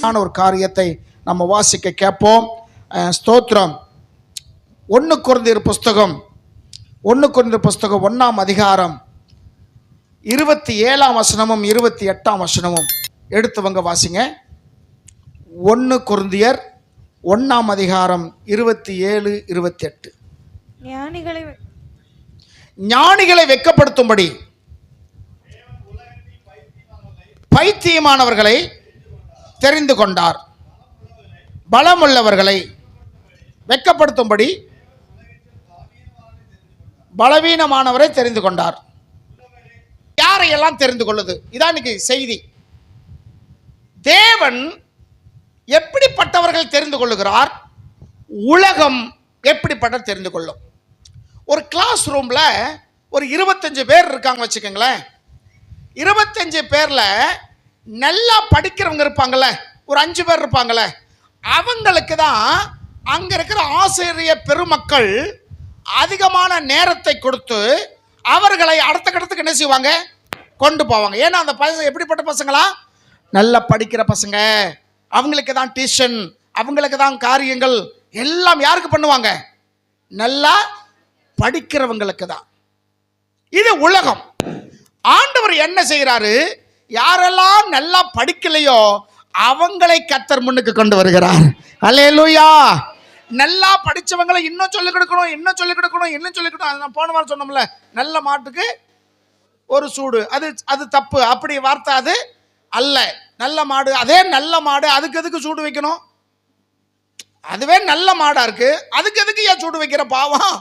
அழகான ஒரு காரியத்தை நம்ம வாசிக்க கேட்போம். ஸ்தோத்திரம். 1 கொரிந்தியர் புஸ்தகம் 1ஆம் அதிகாரம் 27ஆம் வசனமும் 28ஆம் வசனமும் எடுத்துவங்க வாசிங்க. 1 கொரிந்தியர் 1ஆம் அதிகாரம் 27, 28. ஞானிகளை வெட்கப்படுத்தும்படி பைத்தியமானவர்களை தெரிந்து கொண்டார், பலமுள்ளவர்களை வெட்கப்படுத்தும்படி பலவீனமானவரை தெரிந்து கொண்டார். யாரையெல்லாம் தெரிந்து கொள்ளுது? இதான் இன்னைக்கு செய்தி. தேவன் எப்படிப்பட்டவர்கள் தெரிந்து கொள்ளுகிறார், உலகம் எப்படிப்பட்ட தெரிந்து கொள்ளும். ஒரு கிளாஸ் ரூம்ல ஒரு 25 பேர் இருக்காங்க வச்சுக்கோங்களேன். 25 பேர்ல நல்லா படிக்கிறவங்க இருப்பாங்கல்ல, ஒரு 5 பேர் இருப்பாங்கல்ல, அவங்களுக்கு தான் அங்க இருக்கிற ஆசிரியர் பெருமக்கள் அதிகமான நேரத்தை கொடுத்து அவர்களை அடுத்த கட்டத்துக்கு என்ன செய்வாங்க, கொண்டு போவாங்க. ஏன்னா அந்த பசங்க எப்படிப்பட்ட பசங்களா? நல்லா படிக்கிற பசங்க, அவங்களுக்கு தான் டியூஷன், அவங்களுக்கு தான் காரியங்கள் எல்லாம் யாருக்கு பண்ணுவாங்க? நல்லா படிக்கிறவங்களுக்கு தான். இது உலகம். ஆண்டவர் என்ன செய்கிறாரு? யாரெல்லாம் நல்லா படிக்கலையோ அவங்களை கர்த்தர் முன்னுக்கு கொண்டு வருகிறார். அல்லேலூயா. நல்லா படிச்சவங்களை இன்னும் சொல்லிக் கொடுக்கணும், இன்னும் சொல்லிக் கொடுக்கணும், இன்னும் சொல்லிக் கொடுக்கணும். அது நான் போன வாரம் சொன்னோம்ல, நல்ல மாட்டுக்கு ஒரு சூடு, அது தப்பு, அப்படி வார்த்தை அது அல்ல. நல்ல மாடு, அதே நல்ல மாடு, அதுக்கு எதுக்கு சூடு வைக்கணும்? அதுவே நல்ல மாடா இருக்கு, அதுக்கு எதுக்கு ஏன் சூடு வைக்கிற பாவம்?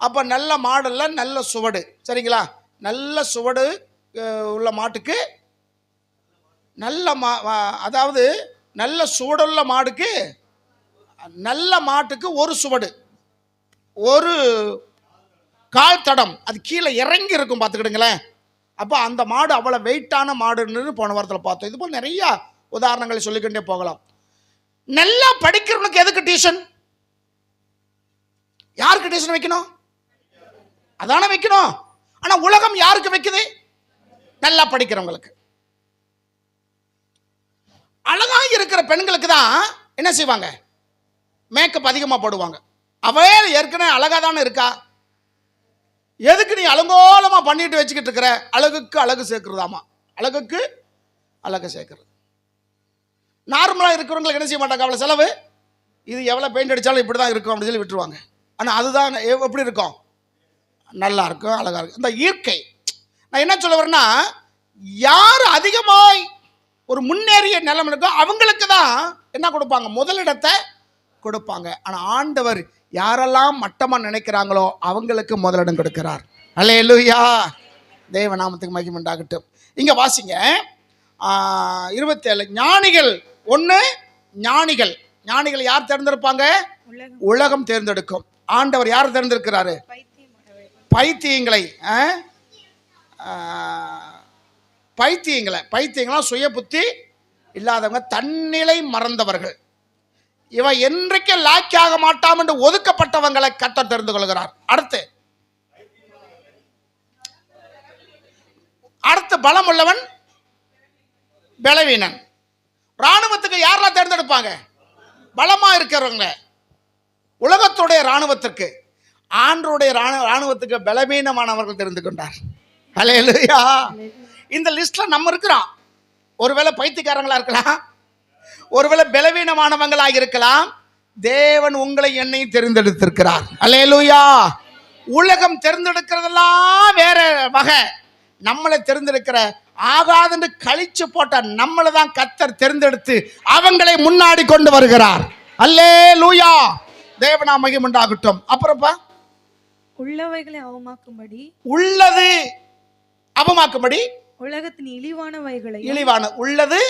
அப்ப நல்ல மாடல்ல நல்ல சுவடு, சரிங்களா? நல்ல சுவடு உள்ள மாட்டுக்கு நல்ல அதாவது நல்ல சுவடுள்ள மாடுக்கு, நல்ல மாட்டுக்கு ஒரு சுவடு, ஒரு கால் தடம், அது கீழே இறங்கி இருக்கும் பார்த்துக்கிடுங்களேன். அப்போ அந்த மாடு அவ்வளோ வெயிட்டான மாடுன்னு போன வாரத்தில் பார்த்தோம். இது போல் நிறைய உதாரணங்களை சொல்லிக்கிட்டே போகலாம். நல்லா படிக்கிறவனுக்கு எதுக்கு டியூஷன்? யாருக்கு டியூஷன் வைக்கணும்? அதானே வைக்கணும். ஆனால் உலகம் யாருக்கு வைக்குது? நல்லா படிக்கிறவங்களுக்கு. அழகாக இருக்கிற பெண்களுக்கு தான் என்ன செய்வாங்க? மேக்கப் அதிகமாக போடுவாங்க. அவளே ஏற்கனவே அழகாக தானே இருக்கா, எதுக்கு நீ அலங்கோலமாக பண்ணிட்டு வச்சுக்கிட்டு இருக்கிற? அழகுக்கு அழகு சேர்க்கிறதாமா, அழகுக்கு அழகு சேர்க்கிறது. நார்மலாக இருக்கிறவங்களுக்கு என்ன செய்ய மாட்டாங்க, அவ்வளோ செலவு, இது எவ்வளோ பெயிண்ட் அடித்தாலும் இப்படி தான் இருக்கும் அப்படின்னு சொல்லி விட்டுருவாங்க. ஆனால் அதுதான் எப்படி இருக்கும்? நல்லா இருக்கும், அழகாக இருக்கும். இந்த இயற்கை. நான் என்ன சொல்ல வரேன்னா, யார் அதிகமாய் ஒரு முன்னேறிய நிலைமை இருக்கோ அவங்களுக்கு தான் என்ன கொடுப்பாங்க? முதலிடத்தை கொடுப்பாங்க. ஆனால் ஆண்டவர் யாரெல்லாம் மட்டமாக நினைக்கிறாங்களோ அவங்களுக்கு முதலிடம் கொடுக்கிறார். அல்லேலூயா. தேவ நாமத்துக்கு மகிமை உண்டாகட்டும். இங்கே வாசிங்க 27. ஞானிகள் 1. ஞானிகள் யார் தேர்ந்தெடுப்பாங்க? உலகம் தேர்ந்தெடுக்கும். ஆண்டவர் யார் தேர்ந்தெடுக்கிறாரு? பைத்தியங்களை. பைத்தியங்களாம் சுய புத்தி இல்லாதவங்க, தன்னிலை மறந்தவர்கள், இவன் என்றைக்கு லாக்கியாக மாட்டாம் என்று ஒதுக்கப்பட்டவங்களை கர்த்தர் தெரிந்து கொள்கிறார். அடுத்து பலம் உள்ளவன் பலவீனன். ராணுவத்துக்கு யாரெல்லாம் தேர்ந்தெடுப்பாங்க? பலமா இருக்கிறவங்க. உலகத்துடைய ராணுவத்திற்கு, ஆண்டவருடைய ராணுவத்துக்கு பலவீனமானவர்கள் தெரிந்து கொண்டார். அல்லேலூயா. இந்த லிஸ்ட்ல நம்ம இருக்கிறோம். ஒருவேளை பைத்தியக்காரங்களா இருக்கலாம், ஒருவேளை பலவீனமானவங்களாக இருக்கலாம். தேவன் உங்களை என்னையும் தெரிந்தெடுத்திருக்கிறார். அல்லேலூயா. உலகம் தெரிந்தெடுக்கிறதெல்லாம் வேற வகை. நம்மளை தெரிந்தெடுக்கிற ஆகாதுன்னு கழிச்சு போட்ட நம்மளை தான் கர்த்தர் தெரிந்தெடுத்து அவங்களை முன்னாடி கொண்டு வருகிறார். அல்லேலூயா. தேவனா மகிமை உண்டாகட்டும். அப்புறப்பா உள்ளவைகளை அவமாக்கும்படி, உள்ளது அவமாக்கும்படி, உலகத்தின் இழிவானவைகளை, உள்ளது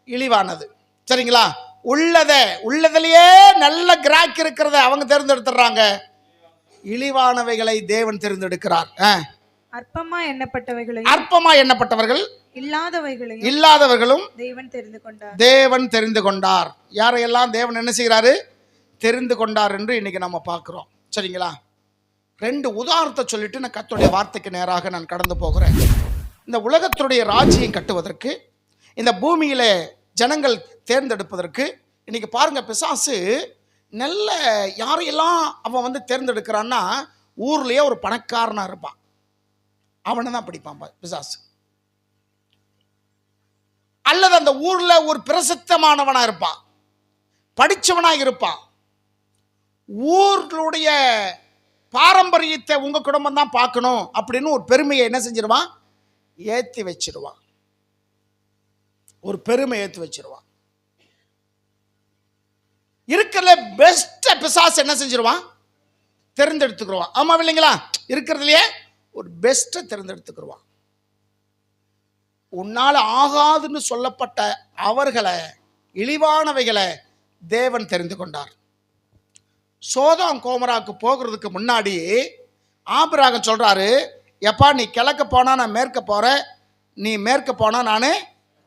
இழிவானது, சரிங்களா? உள்ளதிலேயே நல்ல கிராக் இருக்கிறத அவங்க தேர்ந்தெடுத்துறாங்க. இழிவானவைகளை தேவன் தேர்ந்தெடுக்கிறார். அற்பமா எண்ணப்பட்டவர்கள் இல்லாதவர்களும் தேவன் தெரிந்து கொண்டார். யாரையெல்லாம் தேவன் என்ன செய்கிறாரு? தெரிந்து கொண்டார் என்று இன்னைக்கு நம்ம பார்க்கிறோம். சரிங்களா? 2 உதாரணத்தை சொல்லிட்டு நான் கர்த்தருடைய வார்த்தைக்கு நேராக நான் கடந்து போகிறேன். இந்த உலகத்துடைய ராஜ்யம் கட்டுவதற்கு, இந்த பூமியில ஜனங்கள் தேர்ந்தெடுப்பதற்கு. இன்னைக்கு பாருங்க, பிசாசு நல்ல யாரையெல்லாம் அவன் வந்து தேர்ந்தெடுக்கிறான்னா, ஊர்லயே ஒரு பணக்காரனா இருப்பான், அவனை தான் பிடிப்பான் பிசாசு. அல்லது அந்த ஊர்ல ஒரு பிரசித்தமானவனா இருப்பான், படிச்சவனா இருப்பான், ஊர்களுடைய பாரம்பரியத்தை உங்க குடும்பம் தான் பார்க்கணும் அப்படின்னு ஒரு பெருமையை என்ன செஞ்சிருவான், ஏத்தி வச்சிருவான். ஒரு பெருமை ஏத்தி வச்சிருவான். இருக்கிற பெஸ்ட் பிசாசு என்ன செஞ்சிருவான், தேர்ந்தெடுத்துக்குருவான். ஆமா இல்லைங்களா? இருக்கிறதுலயே ஒரு பெஸ்ட் தேர்ந்தெடுத்துக்குருவான். உன்னால ஆகாதுன்னு சொல்லப்பட்ட அவர்களை, இழிவானவைகளை தேவன் தெரிந்து கொண்டார். சோதோம் கோமராவுக்கு போகிறதுக்கு முன்னாடி ஆபிரகாம் சொல்றாரு, எப்பா நீ கிழக்கு போனா நான் மேற்க போறேன், நீ மேற்க போனா நான்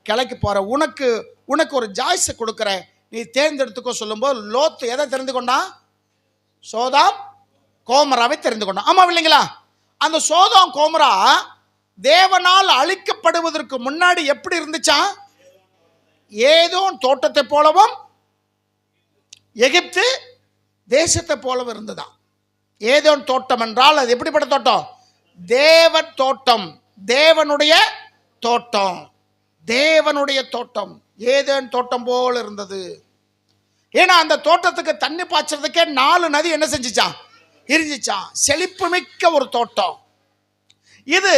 கிழக்கு போறேன், உனக்கு ஒரு ஜாய்ஸை கொடுக்குறேன், நீ தேர்ந்தெடுத்துக்கோ சொல்லும்போது லோத்து எதை தெரிந்து கொண்டான், சோதோம் கோமராவை தெரிந்து கொண்டான். ஆமா இல்லைங்களா? அந்த சோதோம் கோமரா தேவனால் அழிக்கப்படுவதற்கு முன்னாடி எப்படி இருந்துச்சா, ஏதோம் தோட்டத்தை போலவும் எகிப்து தேசத்தை போலவும் இருந்ததான். ஏதோன் தோட்டம் என்றால் அது எப்படிப்பட்ட தோட்டம், தேவன் தோட்டம், தேவனுடைய தோட்டம், தேவனுடைய தோட்டம். ஏதேன் தோட்டம் போல இருந்தது. ஏன்னா அந்த தோட்டத்துக்கு தண்ணி பாய்ச்சறதுக்கே 4 நதி என்ன செஞ்சிச்சான், இருந்துச்சான். செழிப்பு மிக்க ஒரு தோட்டம். இது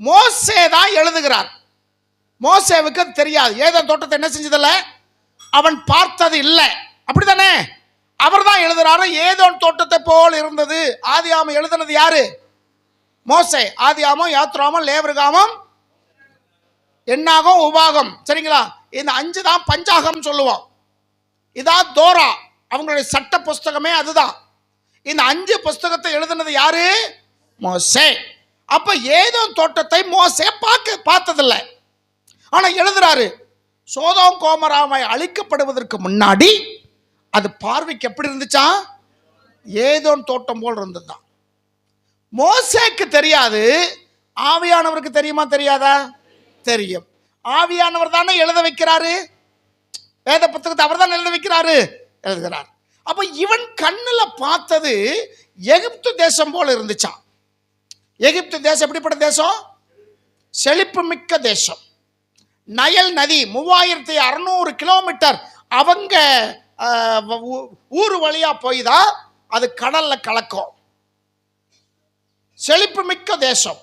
மோசே தான் எழுதுகிறார். மோசேவுக்கு தெரியாது, ஏதேன் தோட்டத்தை என்ன செஞ்சதில்ல, அவன் பார்த்தது இல்லை, அப்படித்தானே? அவர் தான் எழுதுறாரு, ஏதோன் தோட்டத்தை போல் இருந்தது. ஆதியாமம் எழுதுனது யாரு, மோசே. ஆதியாமம், யாத்ராமம், லேவியராகமம், என்னாகம், உபாகம், சரிங்களா? இந்த 5 தான் பஞ்சாகம் சொல்லுவோம். இதான் தோரா, அவங்களுடைய சட்ட புஸ்தகமே அதுதான். இந்த 5 புஸ்தகத்தை எழுதுனது யாரு, மோசே. அப்ப ஏதோன் தோட்டத்தை மோசே பார்த்ததில்லை, ஆனா எழுதுறாரு. சோதோம் கோமராவை அழிக்கப்படுவதற்கு முன்னாடி அது பார்வைக்கு எப்படி இருந்துச்சா, ஏதோன் தோட்டம் போல் இருந்ததுதான். மோசேக்கு தெரியாது, ஆவியானவருக்கு தெரியுமா தெரியாதா? தெரியும். ஆவியானவர் தானே எழுத வைக்கிறாரு, வேத புத்தகத்தை அவர் தான் எழுத வைக்கிறாரு, எழுதுகிறார். அப்ப இவன் கண்ணுல பார்த்தது எகிப்து தேசம் போல இருந்துச்சான். எகிப்து தேசம் எப்படிப்பட்ட தேசம், செழிப்பு மிக்க தேசம். நயல் நதி 3600 கிலோமீட்டர் அவங்க ஊர் வழியா போய் தான் அது கடல்ல கலக்கும். செழிப்பு மிக்க தேசம்.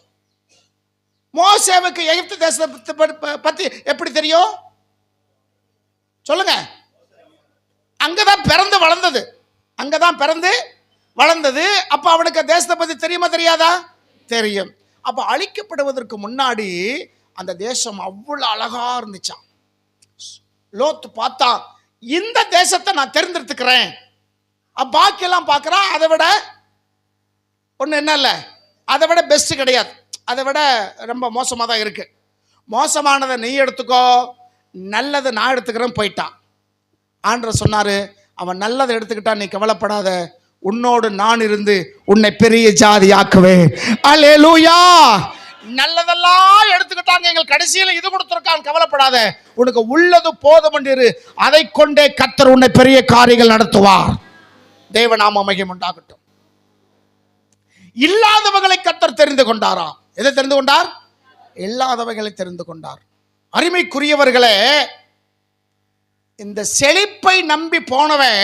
மோசேவுக்கு எகிப்து தேசத்தை பத்தி எப்படி தெரியும் சொல்லுங்க? அங்கதான் பிறந்து வளர்ந்தது, அங்கதான் பிறந்து வளர்ந்தது. அப்ப அவனுக்கு தேசத்தை பத்தி தெரியுமா தெரியாதா? தெரியும். அப்ப அழிக்கப்படுவதற்கு முன்னாடி அந்த தேசம் அவ்வளவு அழகா இருந்துச்சான். லோத்து பார்த்தா, இந்த தேசத்தை நான் தேர்ந்தெடுத்துக்கிறேன். பாக்கியெல்லாம் பார்க்குறான், அதை விட ஒன்று என்ன இல்லை, அதை விட பெஸ்ட் கிடையாது, அதை விட ரொம்ப மோசமாக தான் இருக்கு. மோசமானதை நீ எடுத்துக்கோ, நல்லதை நான் எடுத்துக்கிறேன் போயிட்டான். ஆண்டவர் சொன்னாரு, அவன் நல்லதை எடுத்துக்கிட்டா நீ கவலைப்படாத, உன்னோடு நான் இருந்து உன்னை பெரிய ஜாதி ஆக்குவேன். அல்லேலூயா. நல்லதெல்லாம் எடுத்துக்கிட்டாங்க, எங்கள் கடைசியில் இது கொடுத்துருக்கான், கவலைப்படாத, உனக்கு உள்ளது போதும் என்று அதை கொண்டே கர்த்தர் உன்னை பெரிய காரியங்கள் நடத்துவார். தேவநாம மகிமை உண்டாகட்டும். இல்லாதவர்களை கர்த்தர் தெரிந்து கொண்டாராம். எதை தெரிந்து கொண்டார்? இல்லாதவர்களை தெரிந்து கொண்டார். அருமைக்குரியவர்களே, இந்த செழிப்பை நம்பி போனவன்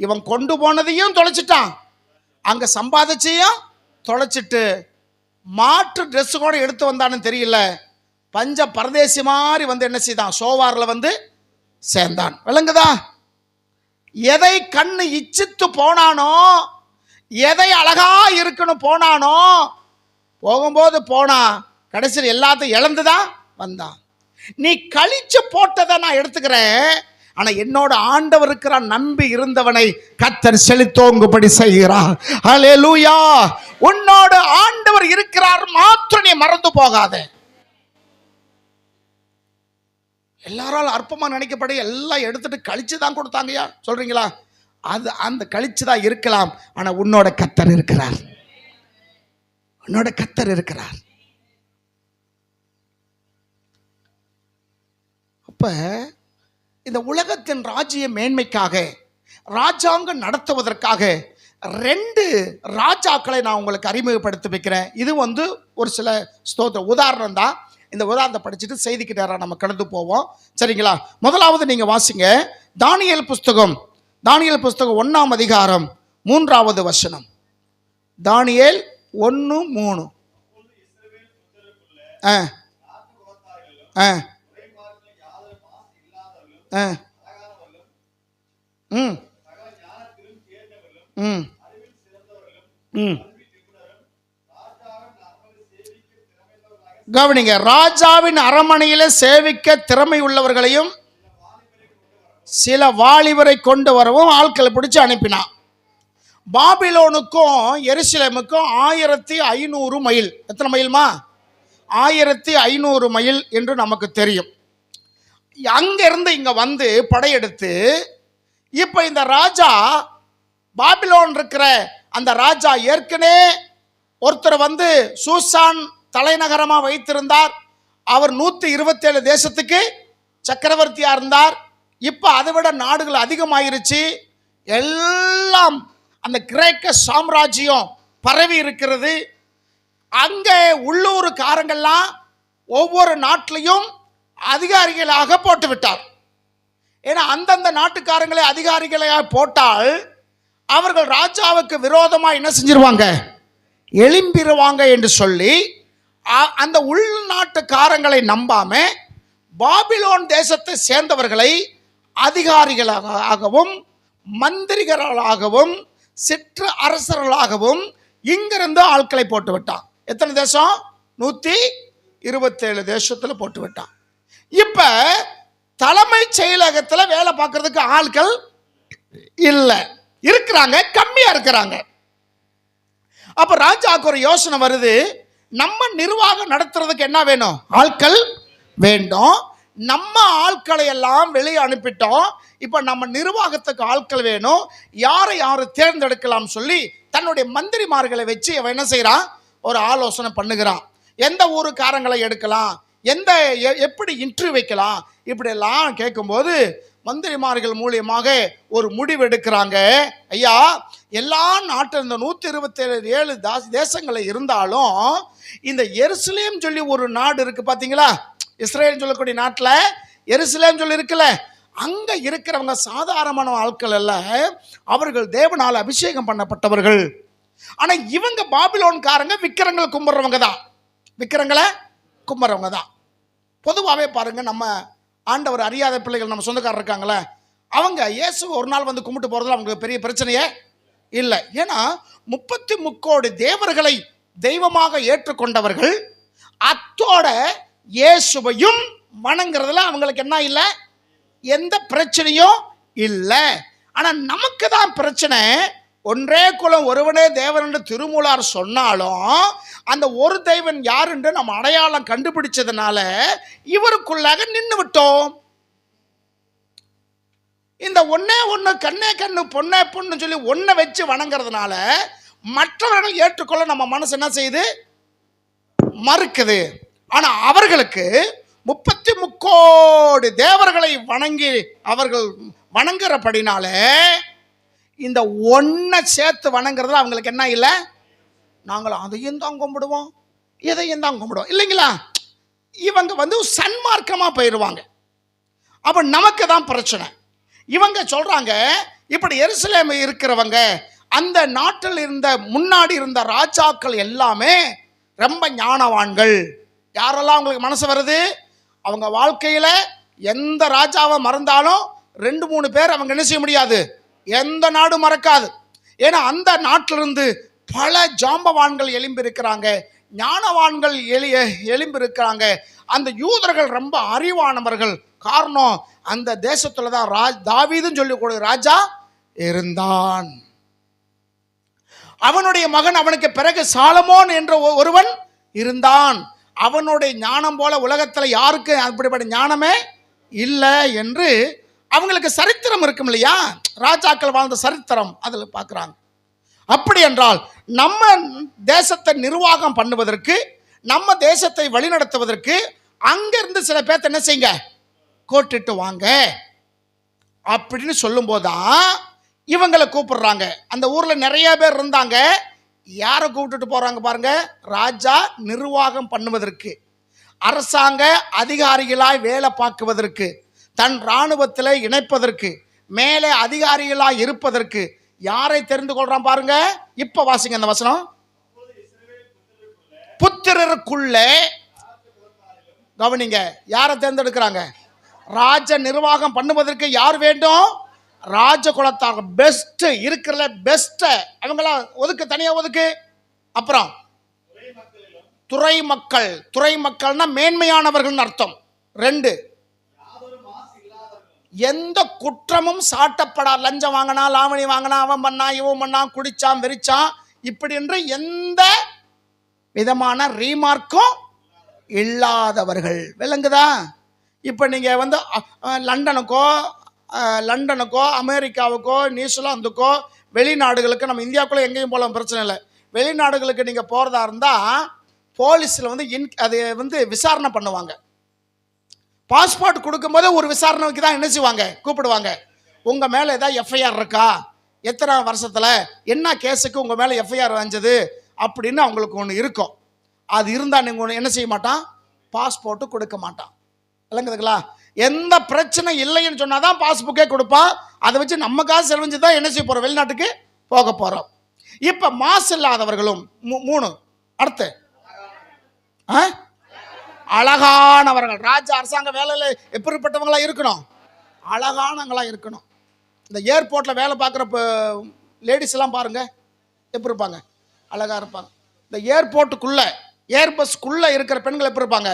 இவன் கொண்டு போனதையும் தொலைச்சிட்டான், அங்க சம்பாதிச்சையும் தொலைச்சிட்டு மாற்று ட்ரெஸ் கூட எடுத்து வந்தான்னு தெரியல, பஞ்ச பரதேசி மாதிரி வந்து என்ன செய்தான், சோவார்ல வந்து சேர்ந்தான். விளங்குதா? எதை கண்ணு இச்சித்து போனானோ, எதை அழகா இருக்குன்னு போனானோ, போகும்போது போனா கடைசியில் எல்லாத்தையும் இழந்துதான் வந்தான். நீ கழிச்சு போட்டதை நான் எடுத்துக்கிறேன், ஆனா என்னோட ஆண்டவர் இருக்கிறான், நம்பி இருந்தவனை கர்த்தர் செழித்தோங்கும்படி செய்கிறார். அல்லேலூயா. உன்னோட ஆண்டவர் இருக்கிறார் மாத்திரம் நீ மறந்து போகாத. எல்லாராலும் அற்பமா நினைக்கப்படி எல்லாம் எடுத்துட்டு கழிச்சு தான் கொடுத்தாங்கயா சொல்றீங்களா? அது அந்த கழிச்சு தான் இருக்கலாம், ஆனா உன்னோட கர்த்தர் இருக்கிறார், உன்னோட கர்த்தர் இருக்கிறார். அப்ப இந்த உலகத்தின் ராஜ்ய மேன்மைக்காக, ராஜாங்கம் நடத்துவதற்காக 2 ராஜாக்களை நான் உங்களுக்கு அறிமுகப்படுத்தி வைக்கிறேன். இது ஒரு சில உதாரணம் தான். இந்த உதாரணத்தை படிச்சுட்டு செய்திக்கு நேரம் நம்ம கடந்து போவோம். சரிங்களா? முதலாவது நீங்க வாசிங்க, தானியேல் புஸ்தகம் 1ஆம் அதிகாரம் 3வது வசனம். தானியேல் 1:3. கவனிங்க, ராஜாவின் அரண்மனையில சேவிக்க திறமை உள்ளவர்களையும் சில வாலிபரை கொண்டு வரவும் ஆட்களை பிடிச்சு அனுப்பினான். பாபிலோனுக்கும் எருசலேமுக்கும் 1500 மைல். எத்தனை மைல்மா? 1500 மைல் என்று நமக்கு தெரியும். அங்கிருந்து இங்க வந்து படையெடுத்து இப்ப இந்த ராஜா, பாபிலோன் இருக்கிற அந்த ராஜா ஏற்கனவே ஒருத்தர் சூசான் தலைநகரமா வைத்திருந்தார். அவர் 127 தேசத்துக்கு சக்கரவர்த்தியா இருந்தார். இப்ப அதை விட நாடுகள் அதிகமாயிருச்சு. எல்லாம் அந்த கிரேக்க சாம்ராஜ்யம் பரவி இருக்கிறது. அங்கே உள்ளூர்காரங்கள்லாம் ஒவ்வொரு நாட்டிலையும் அதிகாரிகளாக போட்டு விட்டார். ஏன்னா அந்தந்த நாட்டுக்காரங்களை அதிகாரிகளாக போட்டால் அவர்கள் ராஜாவுக்கு விரோதமாக என்ன செஞ்சிருவாங்க? எழும்பிடுவாங்க என்று சொல்லி அந்த உள்நாட்டுக்காரங்களை நம்பாம பாபிலோன் தேசத்தை சேர்ந்தவர்களை அதிகாரிகளாகவும் மந்திரிகளாகவும் சிற்று அரசர்களாகவும் இங்கிருந்து ஆட்களை போட்டு விட்டான். எத்தனை தேசம்? 127 தேசத்துல போட்டு விட்டான். இப்ப தலைமை செயலகத்தில் வேலை பார்க்கறதுக்கு ஆட்கள் இல்லை, இருக்கிறாங்க, கம்மியா இருக்கிறாங்க. அப்ப ராஜாவுக்கு ஒரு யோசனை வருது, நம்ம நிர்வாகம் நடத்துறதுக்கு என்ன வேணும்? ஆட்கள் வேண்டும். நம்ம ஆட்களை எல்லாம் வெளியே அனுப்பிட்டோம். இப்ப நம்ம நிர்வாகத்துக்கு ஆட்கள் வேணும். யாரை தேர்ந்தெடுக்கலாம் சொல்லி தன்னுடைய மந்திரிமார்களை வச்சு அவன் என்ன செய்யறான்? ஒரு ஆலோசனை பண்ணுகிறான். எந்த ஊருக்காரங்களை எடுக்கலாம், எப்படி இன்டர்வியூ வைக்கலாம், இப்படி எல்லாம் கேட்கும்போது மந்திரிமார்கள் மூலியமாக ஒரு முடிவு எடுக்கிறாங்க. ஐயா, எல்லா நாட்டில் இந்த 127 தேசங்களை இருந்தாலும் இந்த எருசலேம் சொல்லி ஒரு நாடு இருக்கு பாத்தீங்களா? இஸ்ரேல் சொல்லக்கூடிய நாட்டில் எருசலேம் சொல்லி இருக்குல்ல, அங்க இருக்கிறவங்க சாதாரணமான ஆட்கள் அல்ல, அவர்கள் தேவனால் அபிஷேகம் பண்ணப்பட்டவர்கள். ஆனா இவங்க பாபிலோன்காரங்க விக்கிரங்களை கும்பிடுறவங்க தான், விக்கிரங்களை கும்பிடுறவங்க தான். பொதுவாகவே பாருங்க, நம்ம ஆண்டவர் அறியாத பிள்ளைகள் நம்ம சொந்தக்காரர் இருக்காங்களே, அவங்க இயேசு ஒரு நாள் கும்பிட்டு போறதுல அவங்களுக்கு பெரிய பிரச்சனையே இல்லை. ஏன்னா 33 கோடி தேவர்களை தெய்வமாக ஏற்றுக்கொண்டவர்கள் அத்தோட இயேசுவையும் வணங்குறதுல அவங்களுக்கு என்ன இல்லை, எந்த பிரச்சனையும் இல்லை. ஆனா நமக்கு தான் பிரச்சனை. ஒன்றே குலம் ஒருவனே தேவன் என்று திருமூலார் சொன்னாலும் அந்த ஒரு தெய்வன் யார் என்று நம்ம அடையாளம் கண்டுபிடிச்சதுனால இவருக்குள்ளாக நின்று விட்டோம். இந்த ஒன்னே ஒன்று கண்ணே கண்ணு பொண்ணே பொண்ணு சொல்லி ஒன்றை வச்சு வணங்குறதுனால மற்றவர்கள் ஏற்றுக்கொள்ள நம்ம மனசு என்ன செய்யுது? மறுக்குது. ஆனா அவர்களுக்கு 33 கோடி தேவர்களை வணங்கி அவர்கள் வணங்குறபடினால இந்த ஒன்றை சேர்த்து வணங்குறதுல அவங்களுக்கு என்ன இல்லை, நாங்கள் அதையும் தான் கும்பிடுவோம் இதையும் தான் கும்பிடுவோம் இல்லைங்களா? இவங்க சன்மார்க்கமா போயிடுவாங்க. அப்ப நமக்கு தான் பிரச்சனை. இவங்க சொல்றாங்க, இப்படி எருசலேம் இருக்கிறவங்க அந்த நாட்டில் இருந்த முன்னாடி இருந்த ராஜாக்கள் எல்லாமே ரொம்ப ஞானவான்கள். யாரெல்லாம் அவங்களுக்கு மனசு வருது? அவங்க வாழ்க்கையில எந்த ராஜாவை மறந்தாலும் 2-3 பேர் அவங்க என்ன செய்ய முடியாது, எந்த நாடு மறக்காது. ஏன்னா அந்த நாட்டிலிருந்து பல ஜாம்பவான்கள் எழும்பி இருக்கிறாங்க, ஞானவான்கள் எழும்பி இருக்கிறாங்க. அந்த யூதர்கள் ரொம்ப அறிவானவர்கள். காரணம், அந்த தேசத்துல தான் தாவீதுன்னு சொல்லக்கூடிய ராஜா இருந்தான். அவனுடைய மகன் அவனுக்கு பிறகு சாலமோன் என்ற ஒருவன் இருந்தான். அவனுடைய ஞானம் போல உலகத்துல யாருக்கு அப்படிப்பட்ட ஞானமே இல்லை என்று அவங்களுக்கு சரித்திரம் இருக்கும் இல்லையா? ராஜாக்கள் வாழ்ந்த சரித்திரம் அதுல பார்க்குறாங்க. அப்படி என்றால் நம்ம தேசத்தை நிர்வாகம் பண்ணுவதற்கு, நம்ம தேசத்தை வழிநடத்துவதற்கு அங்கிருந்து சில பேர்த்த என்ன செய்யுங்க, கோட்டிட்டு வாங்க. அப்படின்னு சொல்லும்போதுதான் இவங்களை கூப்பிடுறாங்க. அந்த ஊர்ல நிறைய பேர் இருந்தாங்க. யாரை கூப்பிட்டுட்டு போறாங்க பாருங்க, ராஜா நிர்வாகம் பண்ணுவதற்கு, அரசாங்க அதிகாரிகளாய் வேலை பார்க்குவதற்கு, தன் இராணுவத்தில் இணைப்பதற்கு, மேலே அதிகாரிகளாய் இருப்பதற்கு யாரை தெரிந்து கொள்றான் பாருங்க. இப்ப வாசிங்க அந்த வசனம். புத்திரருக்குள்ள கவனிங்க, யாரை தேர்ந்தெடுக்கிறாங்க? ராஜ நிர்வாகம் பண்ணுவதற்கு யார் வேண்டும்? ராஜ குலத்தார், பெஸ்ட் இருக்கிற பெஸ்ட் அவங்கள ஒதுக்கு, தனியா ஒதுக்கு. அப்புறம் துறை மக்கள், துறை மக்கள்னா மேன்மையானவர்கள் அர்த்தம். 2, எந்த குற்றமும் சாட்டப்படா, லஞ்சம் வாங்கினா, லாவணி வாங்கினா, அவன் பண்ணா, இவன் பண்ணா, குடிச்சான், வெறிச்சான், இப்படி என்று எந்த விதமான ரீமார்க்கும் இல்லாதவர்கள். விளங்குதா? இப்போ நீங்கள் வந்து லண்டனுக்கோ அமெரிக்காவுக்கோ நியூசிலாந்துக்கோ வெளிநாடுகளுக்கு, நம்ம இந்தியாவுக்குள்ளே எங்கேயும் போகலாம், பிரச்சனை இல்லை. வெளிநாடுகளுக்கு நீங்கள் போகிறதா இருந்தால் போலீஸில் வந்து அது வந்து விசாரணை பண்ணுவாங்க. பாஸ்போர்ட் கொடுக்கும்போது ஒரு விசாரணைக்கு தான் என்ன செய்வாங்க, கூப்பிடுவாங்க. உங்கள் மேலே ஏதாவது எஃப்ஐஆர் இருக்கா, எத்தனை வருஷத்தில் என்ன கேஸுக்கு உங்கள் மேலே எஃப்ஐஆர் வந்தது அப்படின்னு அவங்களுக்கு ஒன்று இருக்கும். அது இருந்தால் நீங்கள் ஒன்று என்ன செய்ய மாட்டான், பாஸ்போர்ட்டு கொடுக்க மாட்டான். விளங்குதுங்களா? எந்த பிரச்சனை இல்லைன்னு சொன்னால் தான் பாஸ்புக்கே கொடுப்பான். அதை வச்சு நம்ம காசு செலவஞ்சு தான் என்ன செய்ய போகிறோம், வெளிநாட்டுக்கு போக போகிறோம். இப்போ மாசு இல்லாதவர்களும் 3. அடுத்து அழகானவர்கள். ராஜா அரசாங்க வேலையில் எப்படிப்பட்டவங்களா இருக்கணும்? அழகானவங்களா இருக்கணும். இந்த ஏர்போர்ட்டில் வேலை பார்க்குற லேடிஸ் எல்லாம் பாருங்க, எப்படி இருப்பாங்க? அழகாக இருப்பாங்க. இந்த ஏர்போர்ட்டுக்குள்ளே, ஏர்பஸ்க்குள்ளே இருக்கிற பெண்கள் எப்படி இருப்பாங்க?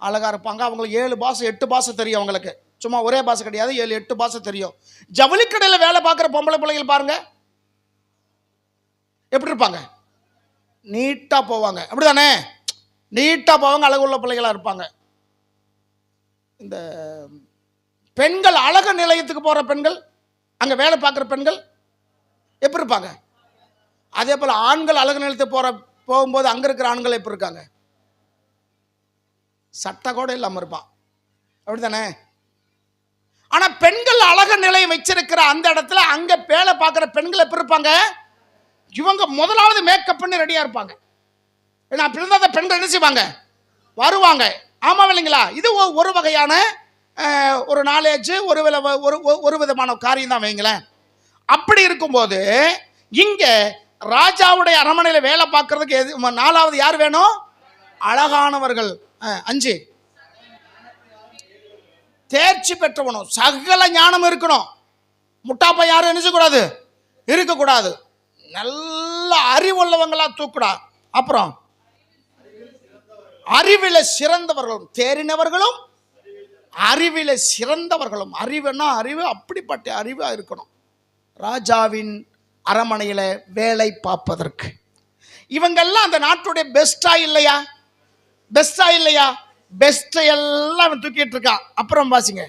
அழகாக இருப்பாங்க. அவங்களுக்கு 7 பாஷை 8 பாஷை தெரியும். அவங்களுக்கு சும்மா ஒரே பாஷை கிடையாது, 7 8 பாஷை தெரியும். ஜவுளிக்கடையில் வேலை பார்க்குற பொம்பளை பிள்ளைகள் பாருங்க, எப்படி இருப்பாங்க? நீட்டாக போவாங்க. அப்படி தானே? நீட்டாக போவாங்க, அழகுள்ள பிள்ளைகளாக இருப்பாங்க. இந்த பெண்கள், அழகு நிலையத்துக்கு போகிற பெண்கள், அங்கே வேலை பார்க்குற பெண்கள் எப்படி இருப்பாங்க? அதே போல் ஆண்கள் அழகு நிலையத்துக்கு போகும்போது அங்கே இருக்கிற ஆண்கள் எப்படி இருக்காங்க? சட்டை கூட இல்லாமல் இருப்பான். அப்படி தானே? ஆனால் பெண்கள் அழகு நிலையம் வச்சிருக்கிற அந்த இடத்துல அங்கே வேலை பார்க்குற பெண்கள் எப்படி இருப்பாங்க? இவங்க முதலாவது மேக்கப் பண்ணி ரெடியாக இருப்பாங்க. ஏன்னா அப்படி இருந்தால் அந்த பெண்கள் என்ன செய்வாங்க, வருவாங்க. ஆமாம் இல்லைங்களா? இது ஒரு வகையான ஒரு நாலேஜ், ஒரு விதமான காரியம் தான் வைங்களேன். அப்படி இருக்கும்போது இங்கே ராஜாவுடைய அரண்மனையில் வேலை பார்க்கறதுக்கு 4வது யார் வேணும்? அழகானவர்கள். 5, தேர்ச்சி பெற்றவனும், சகல ஞானம் இருக்கணும். முட்டாப்பா யாரும் என்ன செய்யக்கூடாது, இருக்கக்கூடாது. நல்ல அறிவுள்ளவங்களா தூக்குடா. அப்புறம் அறிவில சிறந்தவர்களும், தேறினவர்களும், அறிவில சிறந்தவர்களும். அறிவுன்னா அறிவு, அப்படிப்பட்ட அறிவாக இருக்கணும். ராஜாவின் அரண்மனையில் வேலை பார்ப்பதற்கு இவங்கெல்லாம் அந்த நாட்டுடைய பெஸ்டா இல்லையா? பெஸ்டா இல்லையா? பெஸ்ட்டை எல்லாம் அவன் தூக்கிட்டு இருக்கான். அப்புறம் வாசிங்க,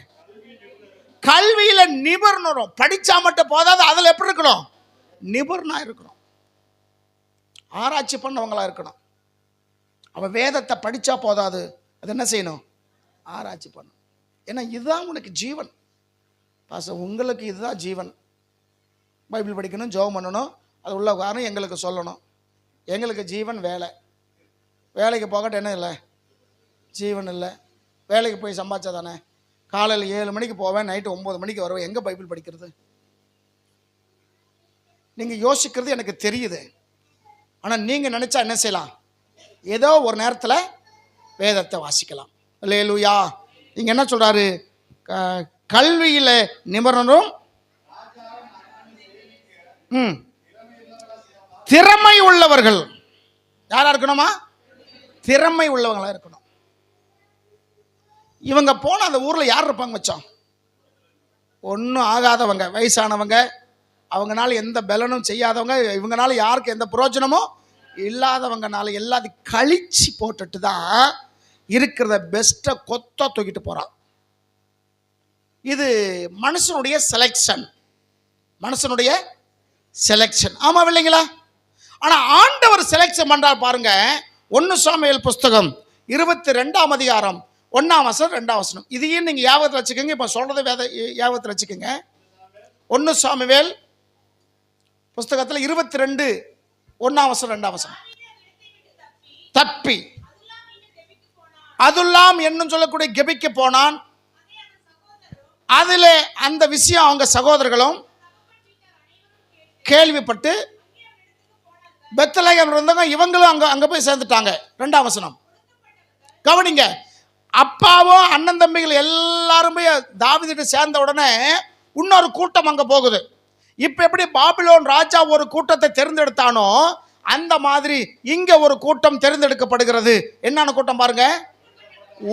கல்வியில நிபுணரும். படிச்சா மட்டும் போதாது, அதில் எப்படி இருக்கணும்? நிபுணனா இருக்கணும், ஆராய்ச்சி பண்ணவங்களா இருக்கணும். அவன் வேதத்தை படிச்சா போதாது, அது என்ன செய்யணும்? ஆராய்ச்சி பண்ணணும். ஏன்னா இதுதான் உனக்கு ஜீவன். உங்களுக்கு இதுதான் ஜீவன். பைபிள் படிக்கணும், ஜெபம் பண்ணணும், அது உள்ள காரணம் எங்களுக்கு சொல்லணும். எங்களுக்கு ஜீவன் வேலை. வேலைக்கு போகட்ட என்ன இல்லை, ஜீவன் இல்லை. வேலைக்கு போய் சம்பாதிச்சா தானே. காலையில் 7 மணிக்கு போவேன், நைட்டு 9 மணிக்கு வருவேன். எங்கே பைபிள் படிக்கிறது? நீங்கள் யோசிக்கிறது எனக்கு தெரியுது. ஆனால் நீங்கள் நினச்சா என்ன செய்யலாம்? ஏதோ ஒரு நேரத்தில் வேதத்தை வாசிக்கலாம். அல்லேலூயா. இங்கே என்ன சொல்கிறாரு? கல்வியில் நிபுணரும் திறமை உள்ளவர்கள். யாரா இருக்கணுமா? திறமை உள்ளவங்களா இருக்கணும். இவங்க போன அந்த ஊரில் யார் இருப்பாங்க வச்சோம்? ஒன்றும் ஆகாதவங்க, வயசானவங்க, அவங்கனால எந்த பலனும் செய்யாதவங்க, இவங்கனால யாருக்கு எந்த பிரயோஜனமும் இல்லாதவங்கனால எல்லாத்தையும் கழிச்சு போட்டுட்டு தான் இருக்கிறத பெஸ்ட்டை கொத்த தூக்கிட்டு போகிறான். இது மனுஷனுடைய செலெக்ஷன், மனுஷனுடைய செலெக்ஷன். ஆமாம் இல்லைங்களா? ஆனால் ஆண்டவர் செலெக்ஷன் பண்ணுறார் பாருங்க. 1 சாமுவேல் புஸ்தகம் 22ஆம் அதிகாரம் 1ஆம் வசனம் 2ஆம் வசனம். இதையும் நீங்கள் ஞாபகத்தில் வச்சுக்கோங்க. இப்போ சொல்கிறத ஞாபகத்தில் வச்சுக்கோங்க. 1 சாமுவேல் புஸ்தகத்தில் 22 1 2 தப்பி அதுல்லாம் என்னும் சொல்லக்கூடிய கெபிக்கு போனான். அதில் அந்த விஷயம் அவங்க சகோதரர்களும் கேள்விப்பட்டு பெத்லகேம் இருந்தவங்க இவங்களும் அங்க போய் சேர்ந்துட்டாங்க. 2 கவனிங்க, அப்பாவும் அண்ணன் தம்பிகள் எல்லாரும் போய் தாவீதுகிட்ட சேர்ந்த உடனே இன்னொரு கூட்டம் அங்க போகுது. இப்ப எப்படி பாபிலோன் ராஜா ஒரு கூட்டத்தை தேர்ந்தெடுத்தானோ அந்த மாதிரி இங்க ஒரு கூட்டம் தேர்ந்தெடுக்கப்படுகிறது. என்னென்ன கூட்டம் பாருங்க,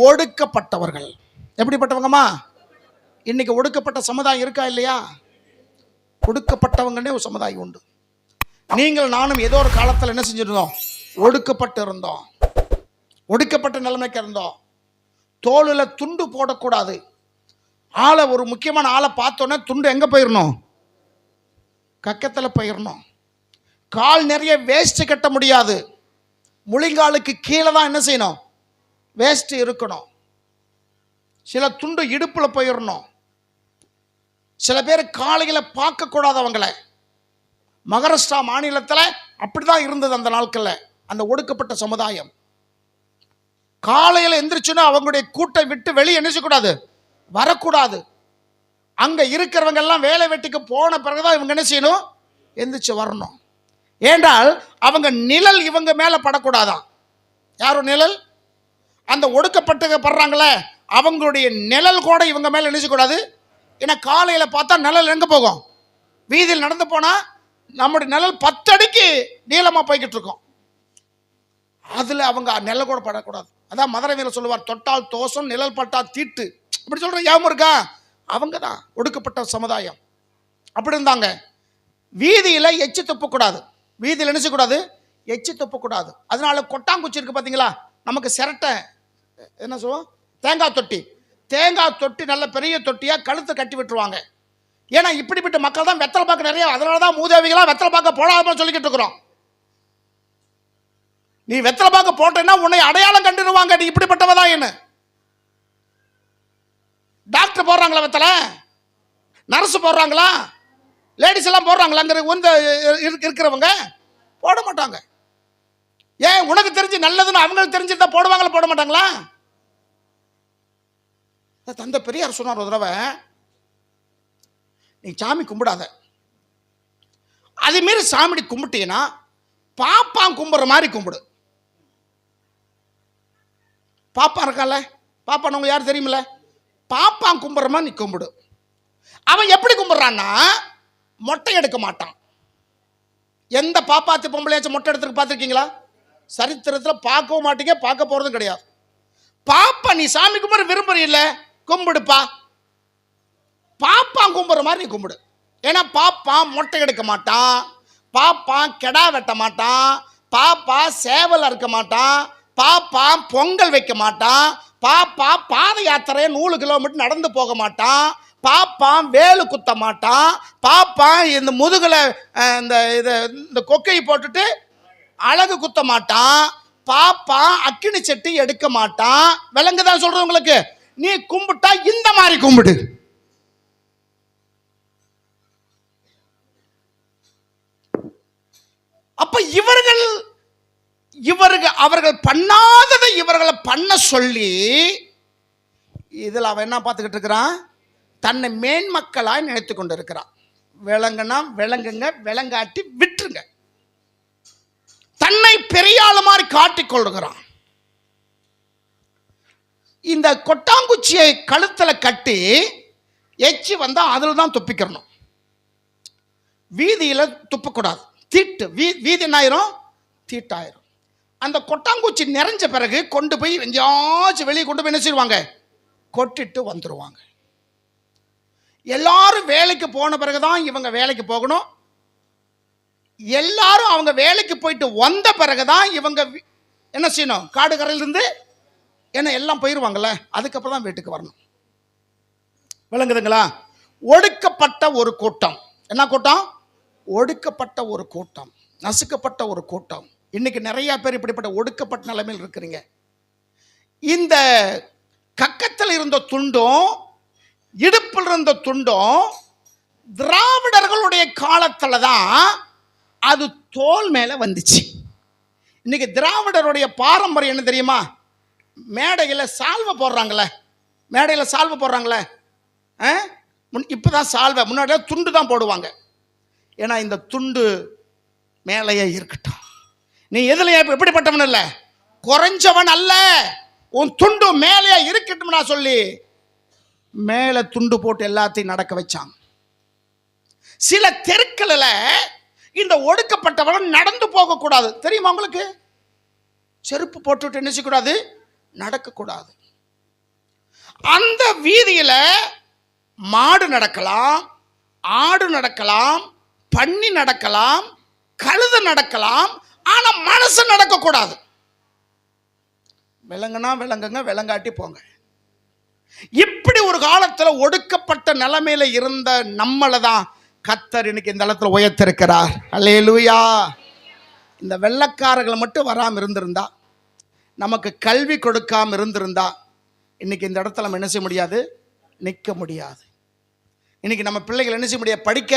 ஒடுக்கப்பட்டவர்கள். எப்படிப்பட்டவங்கம்மா? இன்னைக்கு ஒடுக்கப்பட்ட சமுதாயம் இருக்கா இல்லையா? ஒடுக்கப்பட்டவங்கன்னே ஒரு சமுதாயம் உண்டு. நீங்கள் நானும் ஏதோ ஒரு காலத்தில் என்ன செஞ்சிருந்தோம்? ஒடுக்கப்பட்டு இருந்தோம், ஒடுக்கப்பட்ட நிலைமைக்கு இருந்தோம். தோளில் துண்டு போடக்கூடாது. ஆளை ஒரு முக்கியமான ஆளை பார்த்தோன்னே துண்டு எங்கே போயிடணும்? கக்கத்தில் போயிடணும். கால் நிறைய வேஸ்ட் கட்ட முடியாது. முழிங்காலுக்கு கீழே தான் என்ன செய்யணும்? வேஸ்ட் இருக்கணும். சில துண்டு இடுப்பில் போயிடணும். சில பேர் காலையில் பார்க்கக்கூடாதவங்களை. மகாராஷ்டிரா மாநிலத்தில் அப்படிதான் இருந்தது அந்த நாட்களில். அந்த ஒடுக்கப்பட்ட சமுதாயம் காலையில் எந்திரிச்சுன்னா அவங்களுடைய கூட்டை விட்டு வெளியே என்ன செய்யக்கூடாது? வரக்கூடாது. அங்கே இருக்கிறவங்க எல்லாம் வேலை வெட்டிக்கு போன பிறகுதான் இவங்க என்ன செய்யணும்? எந்திரிச்சு வரணும். ஏன்றால் அவங்க நிழல் இவங்க மேலே படக்கூடாதான். யாரும் நிழல்? அந்த ஒடுக்கப்பட்டு படுறாங்களே அவங்களுடைய நிழல் கூட இவங்க மேலே நினைச்சக்கூடாது. ஏன்னா காலையில் பார்த்தா நிழல் எங்கே போகும்? வீதியில் நடந்து போனால் நம்முடைய நிழல் 10 அடிக்கு நீளமாக போய்கிட்டு இருக்கோம். அதில் அவங்க நிழல் கூட படக்கூடாது. அதான் மதுரையில் சொல்லுவார், தொட்டால் தோசம் நிழல் பட்டா தீட்டு. இப்படி சொல்கிற ஞாபகம் இருக்கா? அவங்க தான் ஒடுக்கப்பட்ட சமுதாயம். அப்படி இருந்தாங்க. வீதியில் எச்சி துப்பக்கூடாது. வீதியில் என்ன செய்யக்கூடாது? எச்சி துப்பக்கூடாது. அதனால கொட்டாங்குச்சி இருக்குது பார்த்தீங்களா? நமக்கு சிரட்டை என்ன சொல்லுவோம்? தேங்காய் தொட்டி நல்ல பெரிய தொட்டியாக கழுத்தை கட்டி விட்டுருவாங்க. ஏன்னா இப்படிப்பட்ட மக்கள் தான் வெத்தலை பாக்கு நிறைய. அதனால தான் மூதேவிகளாக வெத்தலை பாக்க போடாமல் சொல்லிக்கிட்டு இருக்கிறோம். நீ வெத்தலை பாக்க போட்டேன்னா உன்னை அடையாளம் கண்டுருவாங்க, நீ இப்படிப்பட்டவதான். என்ன டாக்டர் போடுறாங்களா வெத்தலை? நர்ஸ் போடுறாங்களா? லேடிஸ் எல்லாம் போடுறாங்களா? அங்கே இருக்கிறவங்க போட மாட்டாங்க. ஏன்? உனக்கு தெரிஞ்சு நல்லதுன்னு அவங்களுக்கு தெரிஞ்சுதான் போடுவாங்களா? போட மாட்டாங்களா? தந்தை பெரியார் சொன்னார் ஒரு தடவை, நீ சாமி கும்பிடாத, அதே மாரி சாமி கும்பிட்டீங்கன்னா பாப்பான் கும்பிட்ற மாதிரி கும்பிடு. பாப்பா இருக்கால, பாப்பா உங்களுக்கு யாரும் தெரியுமில்ல? பாப்பான் கும்பிட்ற மாதிரி நீ கும்பிடு. அவன் எப்படி கும்பிட்றான்னா மொட்டை எடுக்க மாட்டான். எந்த பாப்பாத்து பொம்பளையாச்சும் மொட்டை எடுத்துருக்கு பார்த்துருக்கீங்களா? சரித்திரத்தில் பார்க்கவும் மாட்டீங்க, பார்க்க போகிறதும் கிடையாது. பாப்பா நீ சாமி கும்பிட விரும்புறீல்ல, கும்பிடுப்பா. பாப்பான் கும்பிட்ற மாதிரி நீ கும்பிடு. ஏன்னா பாப்பான் மொட்டை எடுக்க மாட்டான், பாப்பான் கெடா வெட்ட மாட்டான், பாப்பா சேவல் அறுக்க மாட்டான், பாப்பா பொங்கல் வைக்க மாட்டான், பாப்பா பாத யாத்திரை 100 கிலோமீட்டர் நடந்து போக மாட்டான், பாப்பா வேலு குத்த மாட்டான், பாப்பா இந்த முதுகில் இந்த கொக்கையை போட்டுட்டு அழகு குத்த மாட்டான், பாப்பா அக்கினி சட்டி எடுக்க மாட்டான். விலங்குதான் சொல்றேன் உங்களுக்கு. நீ கும்பிட்டா இந்த மாதிரி கும்பிடு. அப்ப அவர்கள் பண்ணாததை இவர்களை பண்ண சொல்லி இதில் அவன் என்ன பார்த்துக்கிட்டு இருக்கிறான்? தன்னை மேன்மக்களாய் நினைத்து கொண்டு இருக்கிறான். விலங்குனா விலங்குங்க, விலங்காட்டி விட்டுருங்க. தன்னை பெரிய ஆளு மாதிரி காட்டிக்கொள்கிறான். இந்த கொட்டாங்குச்சியை கழுத்தில் கட்டி எச்சி வந்தா அதில் தான் துப்பிக்கிறணும். வீதியில் துப்பக்கூடாது. தீட்டு வீதி என்ன ஆயிரும்? தீட்டாயிரும். அந்த கொட்டாங்குச்சி நிறைஞ்ச பிறகு கொண்டு போய் எங்கேயாச்சும் வெளியே கொண்டு போய் என்ன செய்வாங்க? கொட்டிட்டு வந்துடுவாங்க. எல்லாரும் வேலைக்கு போன பிறகுதான் இவங்க வேலைக்கு போகணும். எல்லாரும் அவங்க வேலைக்கு போயிட்டு வந்த பிறகுதான் இவங்க என்ன செய்யணும்? காடு கரையிலிருந்து என்ன எல்லாம் போயிடுவாங்கல்ல, அதுக்கப்புறம் தான் வீட்டுக்கு வரணும். விளங்குதுங்களா? ஒடுக்கப்பட்ட ஒரு கூட்டம். என்ன கூட்டம்? ஒடுக்கப்பட்ட ஒரு கூட்டம், நசுக்கப்பட்ட ஒரு கூட்டம். இன்னைக்கு நிறைய பேர் இப்படிப்பட்ட ஒடுக்கப்பட்ட நிலைமையில் இருக்கிறீங்க. இந்த கக்கத்தில் இருந்த துண்டும் இடுப்பில் இருந்த துண்டும் திராவிடர்களுடைய காலத்துல தான் அது தோல் மேல வந்துச்சு. இன்னைக்கு திராவிடருடைய பாரம்பரியம் என்ன தெரியுமா? மேடையில் சால்வை போடுறாங்களே, மேடையில் சால்வை போடுறாங்களே, இப்போதான் சால்வை, முன்னாடியே துண்டு தான் போடுவாங்க. ஏன்னா இந்த துண்டு மேலேயே இருக்கட்டும், நீ எதுலையே எப்படிப்பட்டவன் இல்லை, குறைஞ்சவன் அல்ல, உன் துண்டு மேலேயே இருக்கட்டும் நான் சொல்லி மேலே துண்டு போட்டு எல்லாத்தையும் நடக்க வச்சாங்க. சில தெருக்களில் இந்த ஒடுக்கப்பட்டவர்கள் நடந்து போகக்கூடாது, தெரியுமா உங்களுக்கு? செருப்பு போட்டுவிட்டு என்ன செய்யக்கூடாது, நடக்கக்கூடாது. அந்த வீதியில மாடு நடக்கலாம், ஆடு நடக்கலாம், பன்னி நடக்கலாம், கழுதை நடக்கலாம், ஆனா மனுஷன் நடக்கக்கூடாது. விலங்குனா விலங்குங்க, விலங்காட்டி போங்க. இப்படி ஒரு காலத்துல ஒடுக்கப்பட்ட நிலைமையில இருந்த நம்மளை தான் கர்த்தர் இன்னைக்கு இந்த இடத்துல உயர்த்திருக்கிறார். அல்லேலூயா. இந்த வெள்ளைக்காரர்களை மட்டும் வராமல் இருந்திருந்தா, நமக்கு கல்வி கொடுக்காம இருந்திருந்தா, இன்னைக்கு இந்த இடத்துல நம்ம என்ன செய்ய முடியாது, நிற்க முடியாது. இன்னைக்கு நம்ம பிள்ளைகள் என்ன செய்ய முடியாது, படிக்க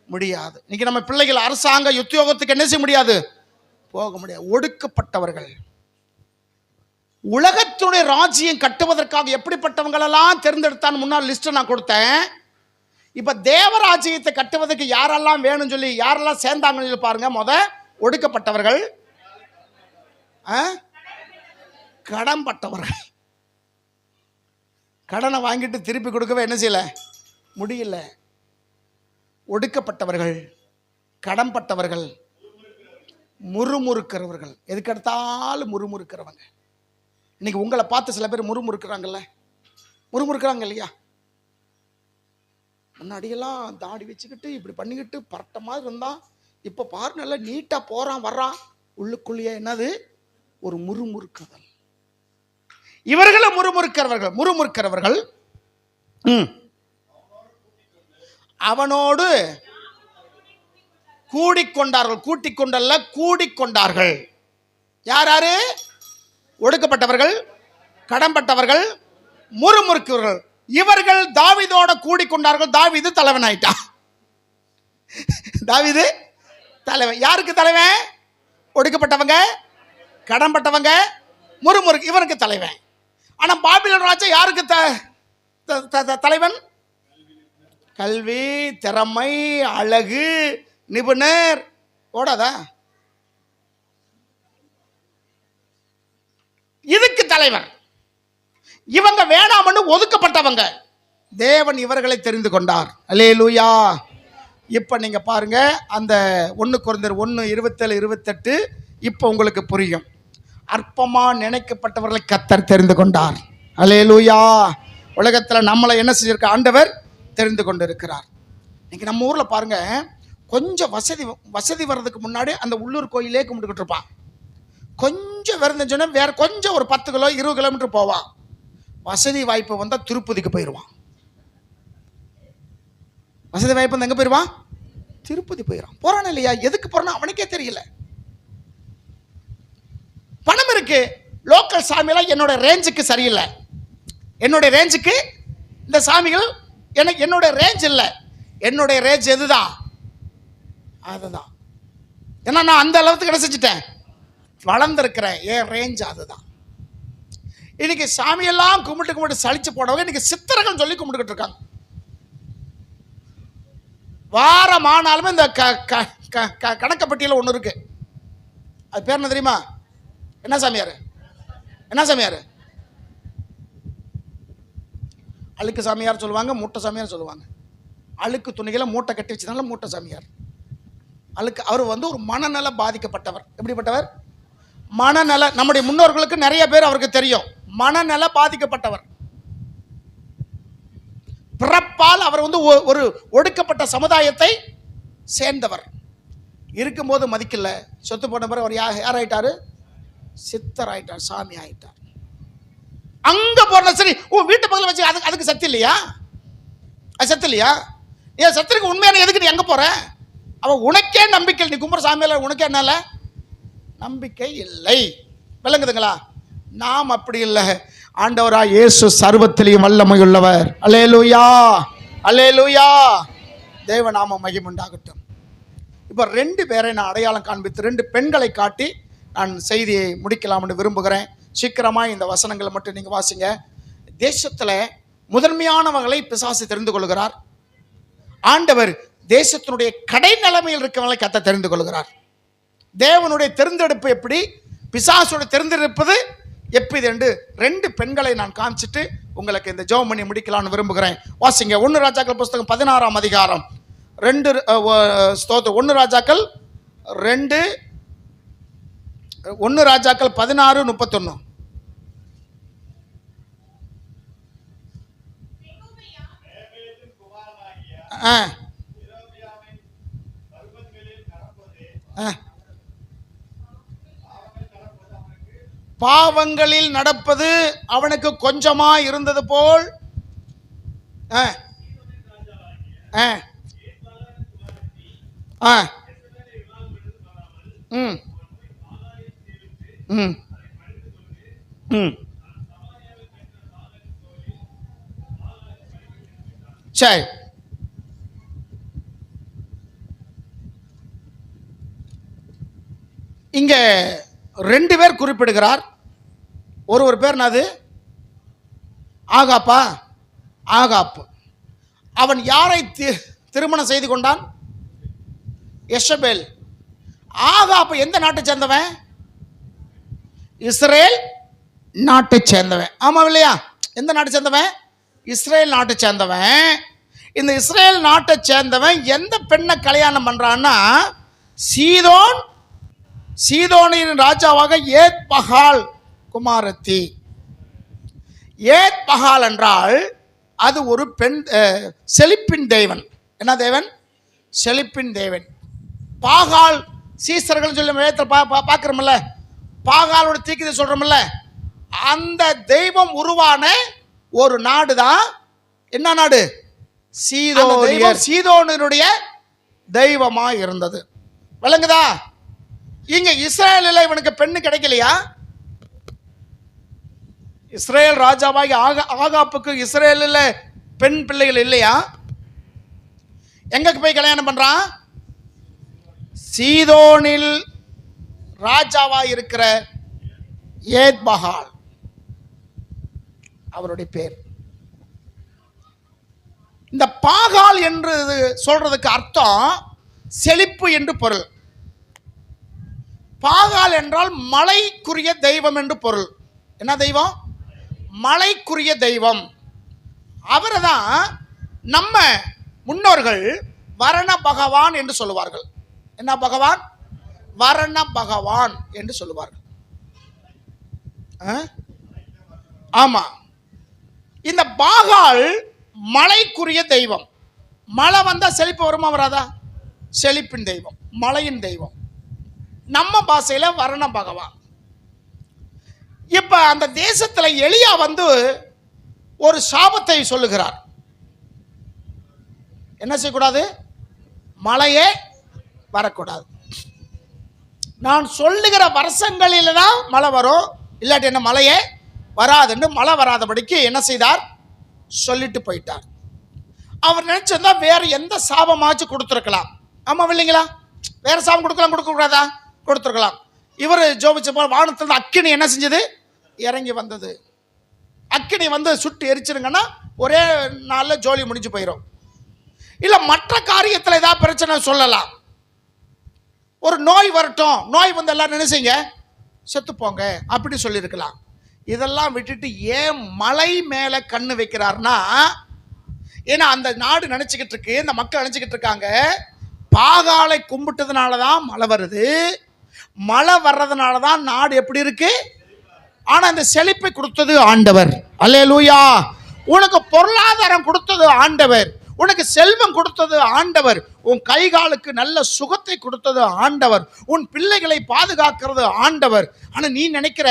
முடியாது. இன்னைக்கு நம்ம பிள்ளைகள் அரசாங்க உத்தியோகத்துக்கு என்ன செய்ய முடியாது, போக முடியாது. ஒடுக்கப்பட்டவர்கள் உலகத்துடைய ராஜ்யம் கட்டுவதற்காக எப்படிப்பட்டவங்களெல்லாம் தேர்ந்தெடுத்தான்னு முன்னால் லிஸ்ட் நான் கொடுத்தேன். இப்ப தேவராஜ்யத்தை கட்டுவதற்கு யாரெல்லாம் வேணும்னு சொல்லி யாரெல்லாம் சேர்ந்தாங்கன்னு சொல்லி பாருங்க. ஒடுக்கப்பட்டவர்கள், கடன்பட்டவர்கள், கடனை வாங்கிட்டு திருப்பி கொடுக்கவே என்ன செய்யல முடியல. ஒடுக்கப்பட்டவர்கள், கடன்பட்டவர்கள், முறுமுறுக்கிறவர்கள், எதுக்கெடுத்தாலும் முறுமுறுக்கிறவங்க. இன்னைக்கு உங்களை பார்த்து சில பேர் முறுமுறுக்கிறாங்கல்ல, முறுமுறுக்கிறாங்க இல்லையா? முன்னாடியெல்லாம் தாடி வச்சுக்கிட்டு இப்படி பண்ணிக்கிட்டு பரட்ட மாதிரி இருந்தான், இப்போ பாரு நல்லா நீட்டாக போகிறான் வர்றான், உள்ளுக்குள்ளேயே என்னது ஒரு முறுமுறுக்குதல். இவர்களை முறுமுறுக்கிறவர்கள் அவனோடு கூடிக்கொண்டார்கள், கூட்டிக்கொண்டல்ல கூடிக்கொண்டார்கள். யாரு? ஒடுக்கப்பட்டவர்கள், கடன்பட்டவர்கள், முறுமுறுக்கிறவர்கள். இவர்கள் தாவீதோட கூடிக்கொண்டார்கள். தாவீது தலைவன் ஆயிட்டான். தாவீது தலைவன். யாருக்கு தலைவன்? ஒடுக்கப்பட்டவங்க, கடன்பட்டவங்க, முறுமுறுக்கு, இவனுக்கு தலைவன். ஆனா பாபிலோன் ராஜா யாருக்கு தலைவன்? கல்வி, திறமை, அழகு, நிபுணர். ஓடாதா? இதுக்கு தலைவர். இவங்க வேணாம்னு ஒதுக்கப்பட்டவங்க. தேவன் இவர்களை தெரிந்து கொண்டார். அல்லேலூயா. இப்ப நீங்க பாருங்க, அந்த 1 கொரிந்தியர் 1:27-28 இப்ப உங்களுக்கு புரியும். அற்பமா நினைக்கப்பட்டவர்களை கர்த்தர் தெரிந்து கொண்டார். அல்லேலூயா. உலகத்துல நம்மளை என்ன செஞ்சிருக்க ஆண்டவர் தெரிந்து கொண்டு இருக்கிறார். இன்னைக்கு நம்ம ஊர்ல பாருங்க, கொஞ்சம் வசதி வர்றதுக்கு முன்னாடி அந்த உள்ளூர் கோயிலே கும்பிட்டுக்கிட்டு இருப்பான். கொஞ்சம் விருந்துச்சுன்னா வேற கொஞ்சம் ஒரு 10 கிலோ 20 கிலோமீட்டர் போவான். வசதி வாய்ப்பு வந்தால் திருப்பதிக்கு போயிடுவான். வசதி வாய்ப்பு வந்து எங்கே போயிடுவான்? திருப்பதி போயிடுவான். போறான் இல்லையா? எதுக்கு போறான்னு அவனுக்கே தெரியல. பணம் இருக்கு, லோக்கல் சாமியெல்லாம் என்னோட ரேஞ்சுக்கு சரியில்லை, என்னுடைய ரேஞ்சுக்கு இந்த சாமிகள் எனக்கு என்னோட ரேஞ்ச் இல்லை. என்னுடைய ரேஞ்ச் எதுதான்? அதுதான். ஏன்னா நான் அந்த அளவுக்கு என்ன செஞ்சுட்டேன், வளர்ந்துருக்கிறேன். என் ரேஞ்ச் அதுதான். இன்னைக்கு சாமியெல்லாம் கும்பிட்டு சலிச்சு போனவங்க இன்னைக்கு சித்தர்கள் சொல்லி கும்பிட்டுக்கிட்டு இருக்காங்க. வாரம் ஆனாலுமே இந்த கணக்கப்பட்டியல ஒன்று இருக்கு. அது பேர் என்ன தெரியுமா? என்ன சாமியார்? என்ன சாமியார்? அழுக்கு சாமியார் சொல்லுவாங்க, மூட்டை சாமியார் சொல்லுவாங்க. அழுக்கு துணிகளை மூட்டை கட்டி வச்சதுனால மூட்டை சாமியார். அழுக்கு அவர் ஒரு மனநல பாதிக்கப்பட்டவர். எப்படிப்பட்டவர்? மனநல. நம்முடைய முன்னோர்களுக்கு நிறைய பேர் அவருக்கு தெரியும். மனநல பாதிக்கப்பட்டவர். பிறப்பால் அவர் ஒரு ஒடுக்கப்பட்ட சமுதாயத்தை சேர்ந்தவர். இருக்கும்போது மதிக்கல, சொத்து போன பிறகு அவர் யார் ஆயிட்டாரு? சித்தர் ஆயிட்டார், சாமி ஆயிட்டார். அங்க போற சரி, வீட்டு பக்கத்தில் வச்சு அதுக்கு சத்து இல்லையா? அது சத்து இல்லையா? ஏன் சத்துருக்கு உண்மையான எதுக்கு நீ எங்க போற? அவன் உனக்கே நம்பிக்கை, நீ கும்புற சாமியால உனக்கே என்னால நம்பிக்கை இல்லை. விளங்குதுங்களா? நாம் அப்படி இல்லை. ஆண்டவராய் இயேசு சர்வத்திலேயும் வல்லமை உள்ளவர். அல்லேலூயா, அல்லேலூயா. தேவநாம மகிமுண்டாகட்டும். இப்போ 2 பேரை நான் அடையாளம் காண்பித்து 2 பெண்களை காட்டி நான் செய்தியை முடிக்கலாம்னு விரும்புகிறேன். சீக்கிரமாக இந்த வசனங்களை மட்டும் நீங்கள் வாசிங்க. தேசத்தில் முதன்மையானவர்களை பிசாசு தெரிந்து கொள்கிறார். ஆண்டவர் தேசத்தினுடைய கடை நிலைமையில் இருக்கிறவங்களை கத்த தெரிந்து கொள்கிறார். தேவனுடைய தெரிந்தெடுப்பு எப்படி, பிசாசுடைய தெரிந்தெடுப்பது எப்படி என்று 2 பெண்களை நான் காமிச்சிட்டு உங்களுக்கு இந்த ஜெபம் பண்ணி முடிக்கலாம்னு விரும்புகிறேன். வாசிங்க 1 ராஜாக்கள் புஸ்தகம் 16ஆம் அதிகாரம் 1 ராஜாக்கள் 16:31. பாவங்களில் நடப்பது அவனுக்கு கொஞ்சமா இருந்தது போல் சரி, இங்க 2 பேர் குறிப்பிடுகிறார். ஒரு பேர் என்னது? ஆகாப்பா. ஆகாப்பு. அவன் யாரை திருமணம் செய்து கொண்டான்? எசபேல். ஆகாப்பு எந்த நாட்டை சேர்ந்தவன்? இஸ்ரேல் நாட்டை சேர்ந்தவன். ஆமா இல்லையா? எந்த நாட்டை சேர்ந்தவன்? இஸ்ரேல் நாட்டை சேர்ந்தவன். இந்த இஸ்ரேல் நாட்டை சேர்ந்தவன் எந்த பெண்ணை கல்யாணம் பண்றான்னா, சீதோனின் ராஜாவாக ஏத் பகால் குமாரத்தி. ஏத் பகால் என்றால் அது ஒரு பெண், செழிப்பின் தேவன். என்ன தேவன்? செழிப்பின் தேவன். பாகால் சீசர்கள் சொல்லி பார்க்கிறோம்ல, பாகாலோட தீக்கிதை சொல்றோம்ல, அந்த தெய்வம் உருவான ஒரு நாடு தான் என்ன நாடு? சீதோனுடைய தெய்வமா இருந்தது. விளங்குதா? இங்க இஸ்ரேலில் இவனுக்கு பெண்ணு கிடைக்கலையா? இஸ்ரேல் ராஜாவாகி ஆகாப்புக்கு இஸ்ரேலில் பெண் பிள்ளைகள் இல்லையா? எங்க போய் கல்யாணம் பண்றான்? சீதோனில் ராஜாவா இருக்கிற ஏத் பகால் அவருடைய பேர். இந்த பாகால் என்று சொல்றதுக்கு அர்த்தம் செழிப்பு என்று பொருள். பாகால் என்றால் மழைக்குரிய தெய்வம் என்று பொருள். என்ன தெய்வம்? மழைக்குரிய தெய்வம். அவரை தான் நம்ம முன்னோர்கள் வரண பகவான் என்று சொல்லுவார்கள். என்ன பகவான்? வரண பகவான் என்று சொல்லுவார்கள். ஆமா, இந்த பாகால் மழைக்குரிய தெய்வம். மழை வந்தா செழிப்பு வருமா வராதா? செழிப்பின் தெய்வம், மழையின் தெய்வம். நம்ம பாஷையில வரண பகவான். இப்ப அந்த தேசத்துல எலியா வந்து ஒரு சாபத்தை சொல்லுகிறார். என்ன செய்யக்கூடாது? மழையே வரக்கூடாது. நான் சொல்லுகிற வருஷங்களில் தான் மழை வரும், இல்லாட்டி என்ன மழையே வராதுன்னு மழை வராதபடிக்கு என்ன செய்தார்? சொல்லிட்டு போயிட்டார். அவர் நினைச்சிருந்தா வேற எந்த சாபமாச்சும் கொடுத்துருக்கலாம். ஆமா இல்லைங்களா? வேற சாபம் கொடுக்கலாம், கொடுக்க கூடாதா? கொடுத்துருக்கலாம். இவர் ஜோபிச்ச போல வானத்துல அக்கினி என்ன செஞ்சது? இறங்கி வந்தது. அக்கினி வந்து சுட்டு எரிச்சிருங்கன்னா ஒரே நாள்ல ஜோலி முடிஞ்சு போயிடும். இல்ல மற்ற காரியத்தில் ஏதாவது பிரச்சனை சொல்லலாம். ஒரு நோய் வரட்டும், நோய் வந்து எல்லாரும் நினைச்சீங்க செத்து போங்க அப்படி சொல்லியிருக்கலாம். இதெல்லாம் விட்டுட்டு ஏன் மலை மேல கண்ணு வைக்கிறார்னா, ஏன்னா அந்த நாடு நினைச்சுக்கிட்டு இருக்கு, இந்த மக்கள் நினைச்சுக்கிட்டு இருக்காங்க, பாகாலை கும்பிட்டதுனால தான் மழை வருது, மழை வர்றதுனால தான் நாடு எப்படி இருக்கு. ஆனா இந்த செழிப்பை கொடுத்தது ஆண்டவர். அல்லேலூயா. உனக்கு பொருளாதாரம் கொடுத்தது ஆண்டவர், உனக்கு செல்வம் கொடுத்தது ஆண்டவர், உன் கை காலுக்கு நல்ல சுகத்தை கொடுத்தது ஆண்டவர், உன் பிள்ளைகளை பாதுகாக்கிறது ஆண்டவர். ஆனா நீ நினைக்கிற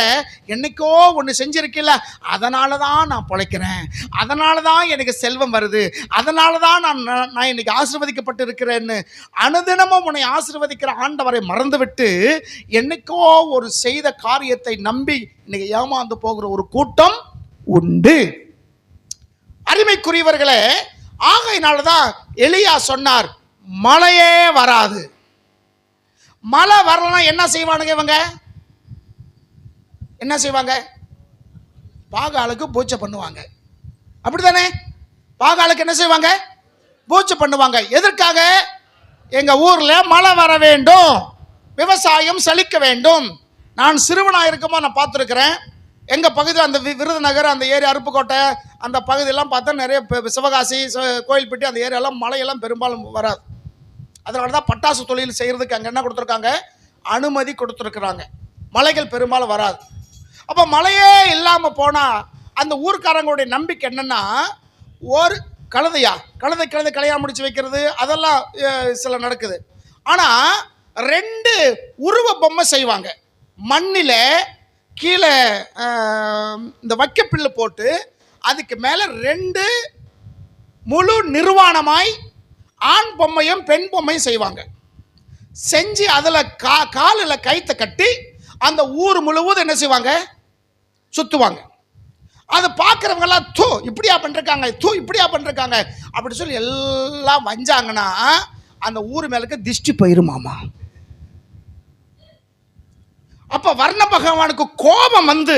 என்னைக்கோ ஒன்று செஞ்சிருக்கல, அதனால தான் நான் பிழைக்கிறேன், அதனால தான் எனக்கு செல்வம் வருது, அதனால தான் நான் இன்னைக்கு ஆசீர்வதிக்கப்பட்டு இருக்கிறேன்னு அனுதினமும் உன்னை ஆசீர்வதிக்கிற ஆண்டவரை மறந்துவிட்டு என்னைக்கோ ஒரு செய்த காரியத்தை நம்பி இன்னைக்கு ஏமாந்து போகிற ஒரு கூட்டம் உண்டு. அருமைக்குரியவர்களே, ஆகையினாலதான் எலியா சொன்னார், மழையே வராது. மழை வரலன்னா என்ன செய்வானுங்க இவங்க? என்ன செய்வாங்க? பாகாலுக்கு பூஜை பண்ணுவாங்க. அப்படித்தானே? பாகாலுக்கு என்ன செய்வாங்க? பூஜை பண்ணுவாங்க. எதற்காக? எங்க ஊர்ல மழை வர வேண்டும், விவசாயம் செழிக்க வேண்டும். நான் சிறுவனா இருக்கும்போது நான் பார்த்துருக்கிறேன். எங்க பகுதியில் அந்த விருதுநகர், அந்த ஏரியா, அருப்புக்கோட்டை, அந்த பகுதியெல்லாம் பார்த்தா நிறைய சிவகாசி, கோயில்பட்டி, அந்த ஏரியாலாம் மழையெல்லாம் பெரும்பாலும் வராது. அதனால தான் பட்டாசு தொழில் செய்யறதுக்கு அங்கே என்ன கொடுத்துருக்காங்க? அனுமதி கொடுத்துருக்குறாங்க. மழைகள் பெரும்பாலும் வராது. அப்போ மழையே இல்லாமல் போனால் அந்த ஊர்க்காரங்களுடைய நம்பிக்கை என்னன்னா, ஒரு கழுதை கல்யாணம் முடிச்சு வைக்கிறது அதெல்லாம் சில நடக்குது. ஆனால் 2 உருவ பொம்மை செய்வாங்க. மண்ணில் கீழே இந்த வைக்கப்பில்லு போட்டு அதுக்கு மேலே 2 முழு நிர்வாணமாய் ஆண் பொம்மையும் பெண் பொம்மையும் செய்வாங்க. செஞ்சு அதில் காலில் கைத்தை கட்டி அந்த ஊர் முழுவதும் என்ன செய்வாங்க? சுற்றுவாங்க. அதை பார்க்குறவங்கெல்லாம் இப்படியா பண்ணிருக்காங்க அப்படி சொல்லி எல்லாம் வஞ்சாங்கன்னா அந்த ஊர் மேலுக்கு திஷ்டி போயிருமாமா. அப்போ வர்ண பகவானுக்கு கோபம் வந்து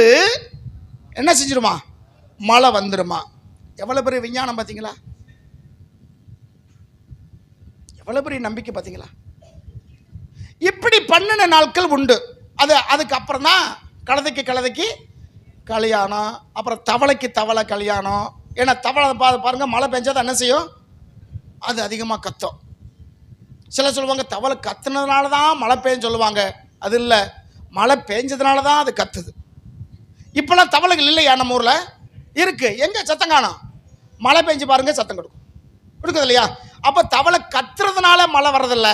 என்ன செஞ்சிருமா? மழை வந்துருமா. எவ்வளோ பெரிய விஞ்ஞானம் பார்த்தீங்களா? எவ்வளோ பெரிய நம்பிக்கை பார்த்தீங்களா? இப்படி பண்ணின நாட்கள் உண்டு. அதுக்கு அப்புறம் தான் கழுதைக்கு கல்யாணம், அப்புறம் தவளைக்கு தவளை கல்யாணம். ஏன்னா தவளை பாருங்க, மழை பெஞ்சாதான் என்ன செய்யும்? அது அதிகமாக கத்தும். சில சொல்லுவாங்க தவளை கத்துனதுனால தான் மழை பெய்யுன்னு சொல்லுவாங்க. அது இல்லை, மழை பெஞ்சதுனால தான் அது கத்துது. இப்போல்லாம் தவளைகள் இல்லையா? நம்ம ஊரில் இருக்கு. எங்க சத்தம் காணோம்? மழை பெஞ்சு பாருங்க, சத்தம் கொடுக்குது இல்லையா? அப்போ தவளை கத்துறதுனால மழை வர்றதில்ல,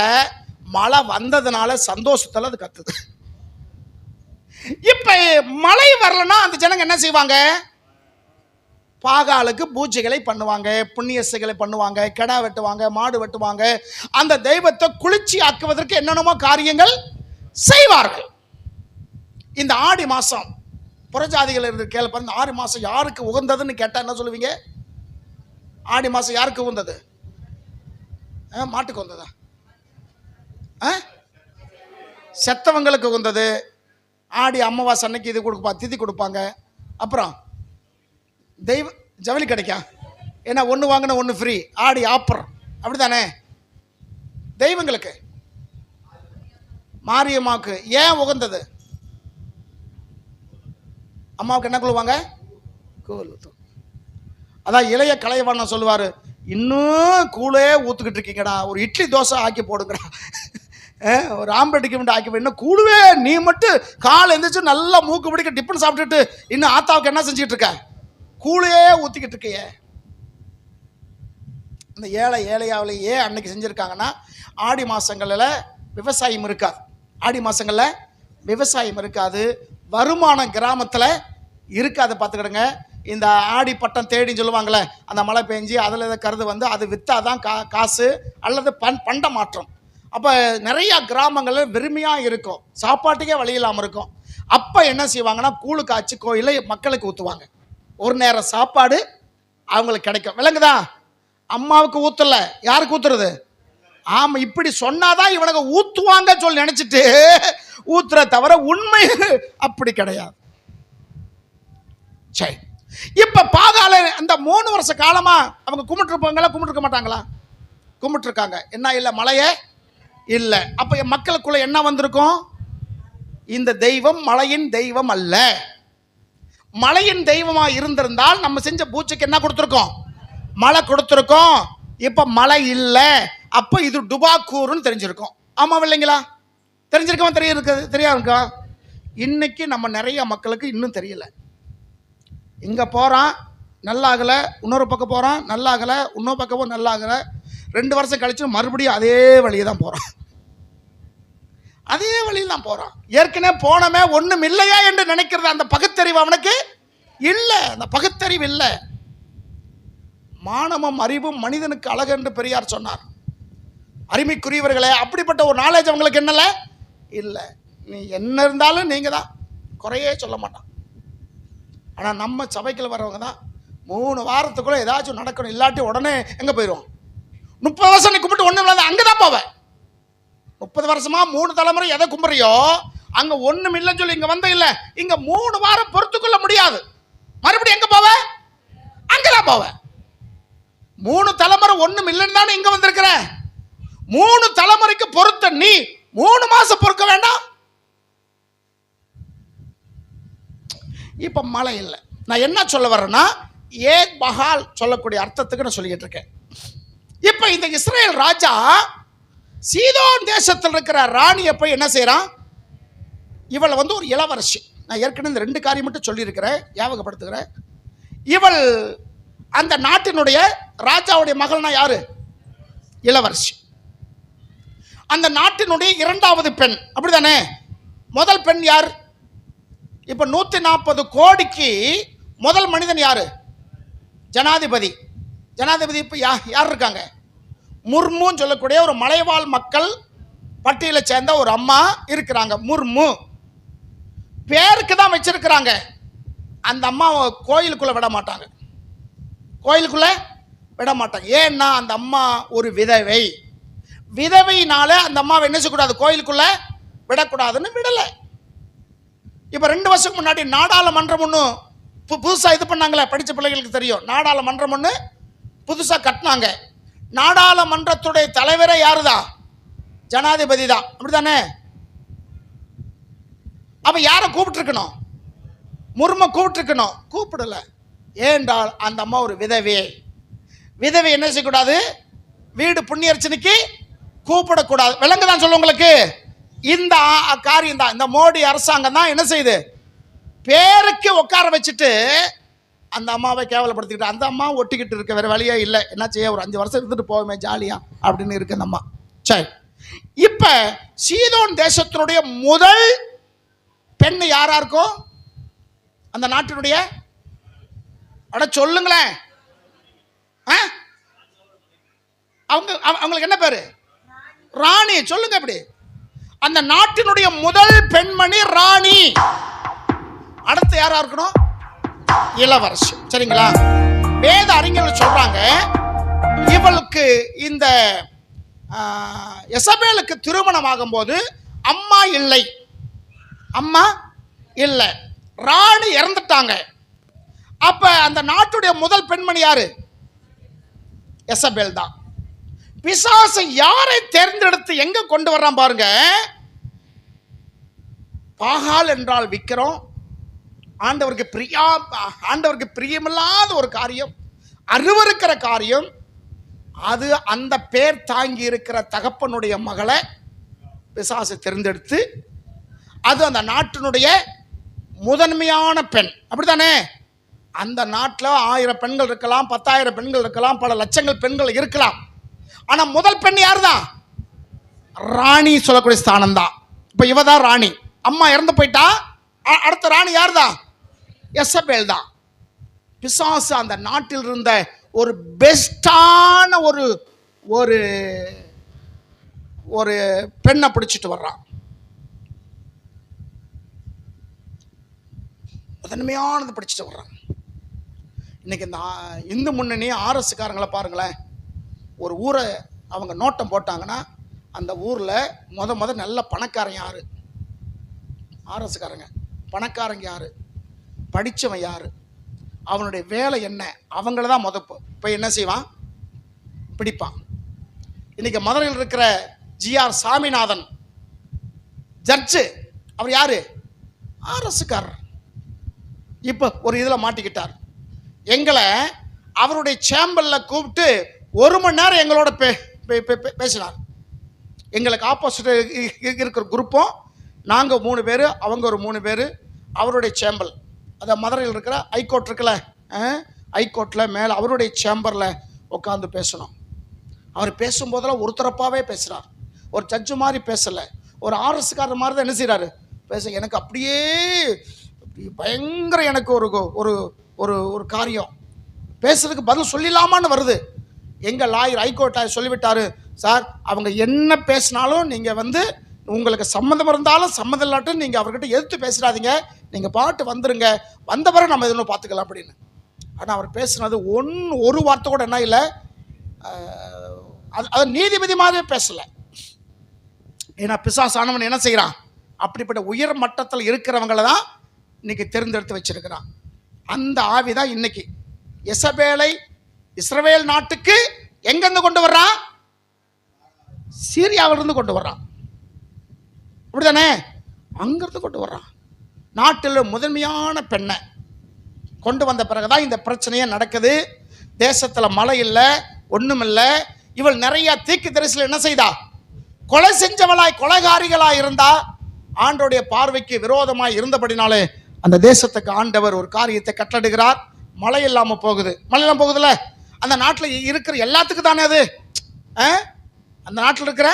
மழை வந்ததுனால சந்தோஷத்தில் அது கத்துது. இப்ப மழை வரலன்னா அந்த ஜனங்க என்ன செய்வாங்க? பாகாலுக்கு பூஜைகளை பண்ணுவாங்க, புண்ணியசைகளை பண்ணுவாங்க, கிடா வெட்டுவாங்க, மாடு வெட்டுவாங்க. அந்த தெய்வத்தை குளிர்ச்சி ஆக்குவதற்கு என்னென்னமோ காரியங்கள் செய்வார்கள். இந்த ஆடி மாசம் புறஜாதிகள் இருந்து கேள்வி, இந்த ஆடி மாசம் யாருக்கு உகந்ததுன்னு கேட்டா என்ன சொல்லுவீங்க? ஆடி மாசம் யாருக்கு உகந்தது? மாட்டுக்கு உகந்ததா? செத்தவங்களுக்கு உகந்தது. ஆடி அமாவாசை அன்னைக்கு இது திதி கொடுப்பாங்க. அப்புறம் தெய்வ ஜவுளி கிடைக்கா? ஏன்னா 1 வாங்கினா 1 ஃப்ரீ. ஆடி ஆப்பர் அப்படித்தானே? தெய்வங்களுக்கு, மாரியம்மாவுக்கு ஏன் உகந்தது? அம்மாவுக்கு என்ன கொள்வாங்க? கூழ். அதான் இளைய கலைவாணன் சொல்லுவார், இன்னும் கூழே ஊற்றுக்கிட்டு இருக்கீங்கடா, ஒரு இட்லி தோசை ஆக்கி போடுங்கடா, ஒரு ஆம்பளடிக்கு மட்டும் ஆக்கி இன்னும் கூடுவே. நீ மட்டும் காலை எழுந்திரிச்சு நல்லா மூக்கு பிடிக்க டிஃபன் சாப்பிட்டுட்டு இன்னும் ஆத்தாவுக்கு என்ன செஞ்சுட்டு இருக்க? கூழையே ஊற்றிக்கிட்டு இருக்கையே. இந்த ஏழையாவில் ஏன் அன்னைக்கு செஞ்சுருக்காங்கன்னா, ஆடி மாதங்களில் விவசாயம் இருக்காது. ஆடி மாதங்களில் விவசாயம் இருக்காது, வருமானம் கிராமத்தில் இருக்காது. பார்த்துக்கிடுங்க. இந்த ஆடி பட்டம் தேடின்னு சொல்லுவாங்களே, அந்த மழை பெஞ்சு அதில் கருது வந்து அது விற்றாதான் காசு அல்லது பண்ட மாற்றம். அப்போ நிறையா கிராமங்களில் வெறுமையாக இருக்கும், சாப்பாட்டுக்கே வழி இல்லாமல் இருக்கும். அப்போ என்ன செய்வாங்கன்னா, கூழு காய்ச்சி கோயிலில் மக்களுக்கு ஊற்றுவாங்க. ஒரு நேரம் சாப்பாடு அவங்களுக்கு கிடைக்கும். விளங்குதா? அம்மாவுக்கு ஊற்றல, யாருக்கு ஊற்றுறது? ஆமாம், இப்படி சொன்னாதான் இவனுக்கு ஊற்றுவாங்க சொல்லி நினச்சிட்டு ஊற்றுற தவிர உண்மை அப்படி கிடையாது. சரி, இப்போ பாகால அந்த 3 வருஷ காலமாக அவங்க கும்பிட்டுருப்பாங்களா? கும்பிட்டுருக்க மாட்டாங்களா? கும்பிட்டுருக்காங்க. என்ன இல்லை? மழையே இல்லை. அப்போ என் மக்களுக்குள்ள என்ன வந்திருக்கும்? இந்த தெய்வம் மழையின் தெய்வம் அல்ல. மழையின் தெய்வமாக இருந்திருந்தால் நம்ம செஞ்ச பூஜைக்கு என்ன கொடுத்துருக்கோம்? மழை கொடுத்துருக்கோம். இப்போ மழை இல்லை, அப்போ இது டுபாக்கூர்னு தெரிஞ்சிருக்கும். ஆமாம் இல்லைங்களா? தெரிஞ்சிருக்கோம், தெரியாதுக்கா. இன்னைக்கு நம்ம நிறைய மக்களுக்கு இன்னும் தெரியல. இங்கே போகிறான் நல்லாகலை, இன்னொரு பக்கம் போகிறான் நல்லாகலை, இன்னொரு பக்கமும் நல்லாகலை. 2 வருஷம் கழிச்சு மறுபடியும் அதே வழியை தான் போகிறான், அதே வழியில் தான் போகிறான். ஏற்கனவே போனமே ஒன்றும் இல்லையா என்று நினைக்கிறது அந்த பகுத்தறிவு அவனுக்கு இல்லை. அந்த பகுத்தறிவு இல்லை. மானமும் அறிவும் மனிதனுக்கு அழகு என்று பெரியார் சொன்னார். அருமைக்குரியவர்களே, அப்படிப்பட்ட ஒரு நாலேஜ் அவங்களுக்கு என்னல இல்லை. நீ என்ன இருந்தாலும் நீங்கள் தான், குறையே சொல்ல மாட்டான். ஆனால் நம்ம சபைக்குள்ள வர்றவங்க தான் 3 வாரத்துக்குள்ள ஏதாச்சும் நடக்கணும், இல்லாட்டி உடனே எங்க போயிடும்? 30 வருஷம் நீ கும்பிட்டு ஒண்ணும் இல்லாத அங்கதான் போவேன். 30 வருஷமா 3 தலைமுறை எதை கும்பிடுறியோ அங்க ஒண்ணும் இல்லைன்னு சொல்லி இங்க வந்த இல்ல, இங்க 3 வாரம் பொறுத்துக்கொள்ள முடியாது. மறுபடியும் எங்க போவ? அங்கதான் போவ. 3 தலைமுறை ஒண்ணும் இல்லைன்னு தானே இங்க வந்திருக்கிற. 3 தலைமுறைக்கு பொறுத்த நீ 3 மாசம் பொறுக்க வேண்டாம். இப்ப மழை இல்லை. நான் என்ன சொல்ல வர்றேன்னா, ஏக் பஹால் சொல்லக்கூடிய அர்த்தத்துக்கு நான் சொல்லிட்டு இருக்கேன். இப்ப இந்த இஸ்ரேல் ராஜா சீதோன் தேசத்தில் இருக்கிற ராணியை போய் என்ன செய்யறான்? இவள் வந்து ஒரு இளவரசி. நான் ஏற்கனவே இந்த 2 காரியம் மட்டும் சொல்லியிருக்கிறேன், ஞாபகப்படுத்துகிறேன். இவள் அந்த நாட்டினுடைய ராஜாவுடைய மகள்னா யாரு? இளவரசி. அந்த நாட்டினுடைய 2வது பெண், அப்படிதானே? முதல் பெண் யார்? இப்ப 140 கோடிக்கு முதல் மனிதன் யாரு? ஜனாதிபதி. ஜனாதிபதி இப்ப யார் இருக்காங்க? முர்முன்னு சொல்லக்கூடிய ஒரு மலைவாழ் மக்கள் பட்டியலை சேர்ந்த ஒரு அம்மா இருக்கிறாங்க, முர்மு. பேருக்கு தான் வச்சிருக்கிறாங்க. அந்த அம்மா கோயிலுக்குள்ள விட மாட்டாங்க, கோயிலுக்குள்ள விட மாட்டாங்க. ஏன்னா அந்த அம்மா ஒரு விதவை. விதவையினால அந்த அம்மாவை என்ன செய்யக்கூடாது? கோயிலுக்குள்ள விடக்கூடாதுன்னு விடலை. இப்ப 2 வருஷத்துக்கு முன்னாடி நாடாளுமன்றம் ஒன்று புதுசா இது பண்ணாங்களே, படிச்ச பிள்ளைகளுக்கு தெரியும். நாடாளுமன்றம் ஒன்று புதுசா கட்டினாங்க. நாடாளுமன்றத்துடைய தலைவரே யாருதான்? ஜனாதிபதி தான், அப்படித்தானே? அப்ப யார கூப்பிட்டு இருக்கணும்? முர்ம கூப்பிட்டு இருக்கணும், கூப்பிடல. ஏன்றால் அந்த அம்மா ஒரு விதவை. விதவை என்ன செய்யக்கூடாது? வீடு புண்ணியர்ச்சனைக்கு கூப்பிடக்கூடாது. விலங்குதான் சொல்ல உங்களுக்கு. இந்த காரியம் தான் இந்த மோடி அரசாங்கம் தான் என்ன செய்யுது? பேருக்கு உட்கார வச்சுட்டு அந்த அம்மாவை கேவலப்படுத்திக்கிட்டு, அந்த அம்மா ஒட்டிக்கிட்டு இருக்க, வேற வழியே இல்லை. என்ன செய்ய, ஒரு 5 வருஷம் இருந்துட்டு போவோமே ஜாலியா அப்படின்னு இருக்கு அந்த அம்மா. சரி, இப்ப சீதோன் தேசத்தினுடைய முதல் பெண் யாரா இருக்கும்? அந்த நாட்டினுடைய சொல்லுங்களேன். அவங்களுக்கு என்ன பேரு? ராணி. சொல்லுங்க எப்படி? அந்த நாட்டினுடைய முதல் பெண்மணி ராணி. அடுத்து யாரா இருக்கணும்? இளவரசி. சரிங்களா? வேத அறிஞர்கள் சொல்றாங்க, இவளுக்கு இந்த எசபேலுக்கு திருமணம் ஆகும் போது அம்மா இல்லை, அம்மா இல்லை, ராணி இறந்துட்டாங்க. அப்ப அந்த நாட்டுடைய முதல் பெண்மணி யாரு? எசபேல் தான். பிசாசு யாரை தேர்ந்தெடுத்து எங்க கொண்டு வர்றான் பாருங்க. பாகால் என்றால் விக்கிரம், ஆண்டவருக்கு பிரியமில்லாத ஒரு காரியம், அருவருக்கிற காரியம். அது அந்த பேர் தாங்கி இருக்கிற தகப்பனுடைய மகளை பிசாசு தேர்ந்தெடுத்து, அது அந்த நாட்டினுடைய முதன்மையான பெண், அப்படித்தானே? அந்த நாட்டில் 1000 பெண்கள் இருக்கலாம், 10,000 பெண்கள் இருக்கலாம், பல லட்சங்கள் பெண்கள் இருக்கலாம். ஆனா முதல் பெண் யாரு தான்? ராணி சொல்லக்கூடிய ஸ்தானம் தான். இப்ப இவ தான் ராணி. அம்மா இறந்து போயிட்டா, அடுத்த ராணி யாரு தான்? எசபேல் தான். பிசாசு அந்த நாட்டில் இருந்த ஒரு பெஸ்டான ஒரு ஒரு ஒரு பெண்ணை பிடிச்சிட்டு வர்றான். முதன்மையானது பிடிச்சிட்டு வர்றான். இன்னைக்கு இந்த இந்து முன்னணி ஆர்எஸ்காரங்களை பாருங்களேன். ஒரு ஊரை அவங்க நோட்டம் போட்டாங்கன்னா அந்த ஊரில் முத நல்ல பணக்காரன் யாரு? ஆர்எஸ்காரங்க. பணக்காரங்க யாரு? படித்தவன் யாரு? அவனுடைய வேலை என்ன? அவங்கள தான் இப்போ என்ன செய்வான்? பிடிப்பான். இன்னைக்கு மதுரையில் இருக்கிற ஜிஆர் சாமிநாதன் ஜட்ஜு, அவர் யாரு? ஆர்எஸ்காரர். இப்போ ஒரு இதில் மாட்டிக்கிட்டார். எங்களை அவருடைய சேம்பரில் கூப்பிட்டு 1 மணி நேரம் எங்களோட பேசினார். எங்களுக்கு ஆப்போசிட் இருக்கிற குரூப்பும் நாங்கள் 3 பேர், அவங்க ஒரு 3 பேர், அவருடைய சேம்பர், அதை மதுரையில் இருக்கிற ஹைகோர்ட் இருக்குல்ல, ஹைகோர்ட்டில் மேலே அவருடைய சேம்பரில் உட்காந்து பேசணும். அவர் பேசும்போதெல்லாம் ஒரு தரப்பாகவே பேசுகிறார். ஒரு ஜட்ஜு மாதிரி பேசலை, ஒரு ஆர்எஸ்காரர் மாதிரி தான் என்ன செய்கிறாரு பேச. எனக்கு அப்படியே பயங்கர எனக்கு ஒரு ஒரு ஒரு ஒரு காரியம் பேசுறதுக்கு பதில் சொல்லிடலாமான்னு வருது. எங்கள் லாயர் ஹைகோர்ட் சொல்லிவிட்டாரு, சார் அவங்க என்ன பேசினாலும் நீங்கள் வந்து உங்களுக்கு சம்மந்தம் இருந்தாலும் சம்மந்தம் இல்லாட்டும் நீங்கள் அவர்கிட்ட எதிர்த்து பேசிடாதீங்க, நீங்கள் பாட்டு வந்துருங்க, வந்த பிறகு நம்ம எதுவும் பார்த்துக்கலாம் அப்படின்னு. ஆனால் அவர் பேசுனது ஒரு வார்த்தை கூட என்ன இல்லை, அது நீதிபதி மாதிரியே பேசலை. ஏன்னா பிசாசானவன் என்ன செய்கிறான், அப்படிப்பட்ட உயர் மட்டத்தில் இருக்கிறவங்கள தான் இன்னைக்கு தேர்ந்தெடுத்து வச்சிருக்கிறான். அந்த ஆவி தான் இன்னைக்கு எசபேலை இஸ்ரவேல் நாட்டுக்கு எங்கிருந்து கொண்டு வர்றான், சீரியாவிலிருந்து கொண்டு வர்றான். அப்படிதானே, அங்கிருந்து கொண்டு வர்றான். நாட்டில் முதன்மையான பெண்ணை கொண்டு வந்த பிறகுதான் இந்த பிரச்சனையே நடக்குது. தேசத்தில் மழை இல்லை, ஒன்றும் இல்லை. இவள் நிறைய தீக்கு தரிசில் என்ன செய்தா, கொலை செஞ்சவளாய் கொலைகாரிகளாய் இருந்தா. ஆண்டோடைய பார்வைக்கு விரோதமாய் இருந்தபடினாலே அந்த தேசத்துக்கு ஆண்டவர் ஒரு காரியத்தை கட்டடுகிறார். மழை இல்லாமல் போகுது. மழை இல்லாமல் போகுதுல்ல, அந்த நாட்டில் இருக்கிற எல்லாத்துக்கு தானே அது, அந்த நாட்டில் இருக்கிற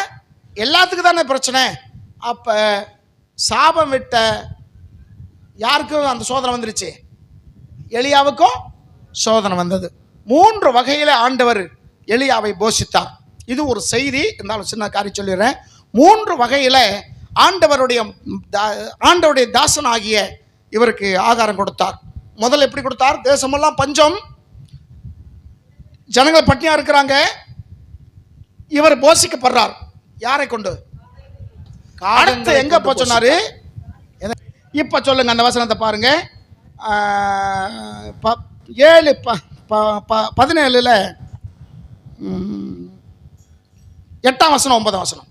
எல்லாத்துக்கு தானே பிரச்சனை. அப்போ சாபம் விட்ட யாருக்கும் அந்த சோதனை வந்துருச்சு, எலியாவுக்கும் சோதனை வந்தது. 3 வகையில் ஆண்டவர் எலியாவை போஷித்தார். இது ஒரு செய்தி இருந்தாலும் சின்ன காரியம் சொல்லிடுறேன். 3 வகையில் ஆண்டவருடைய தாசன் ஆகிய இவருக்கு ஆகாரம் கொடுத்தார். முதல்ல எப்படி கொடுத்தார், தேசமெல்லாம் பஞ்சம், ஜனங்கள் பட்டினியா இருக்கிறாங்க, இவர் போஷிக்கப்படுறார். யாரை கொண்டு? அடுத்து எங்க போ சொன்னாரு, இப்ப சொல்லுங்க அந்த வசனத்தை பாருங்க. 7:17 8ஆம் வசனம் 9ஆம் வசனம்.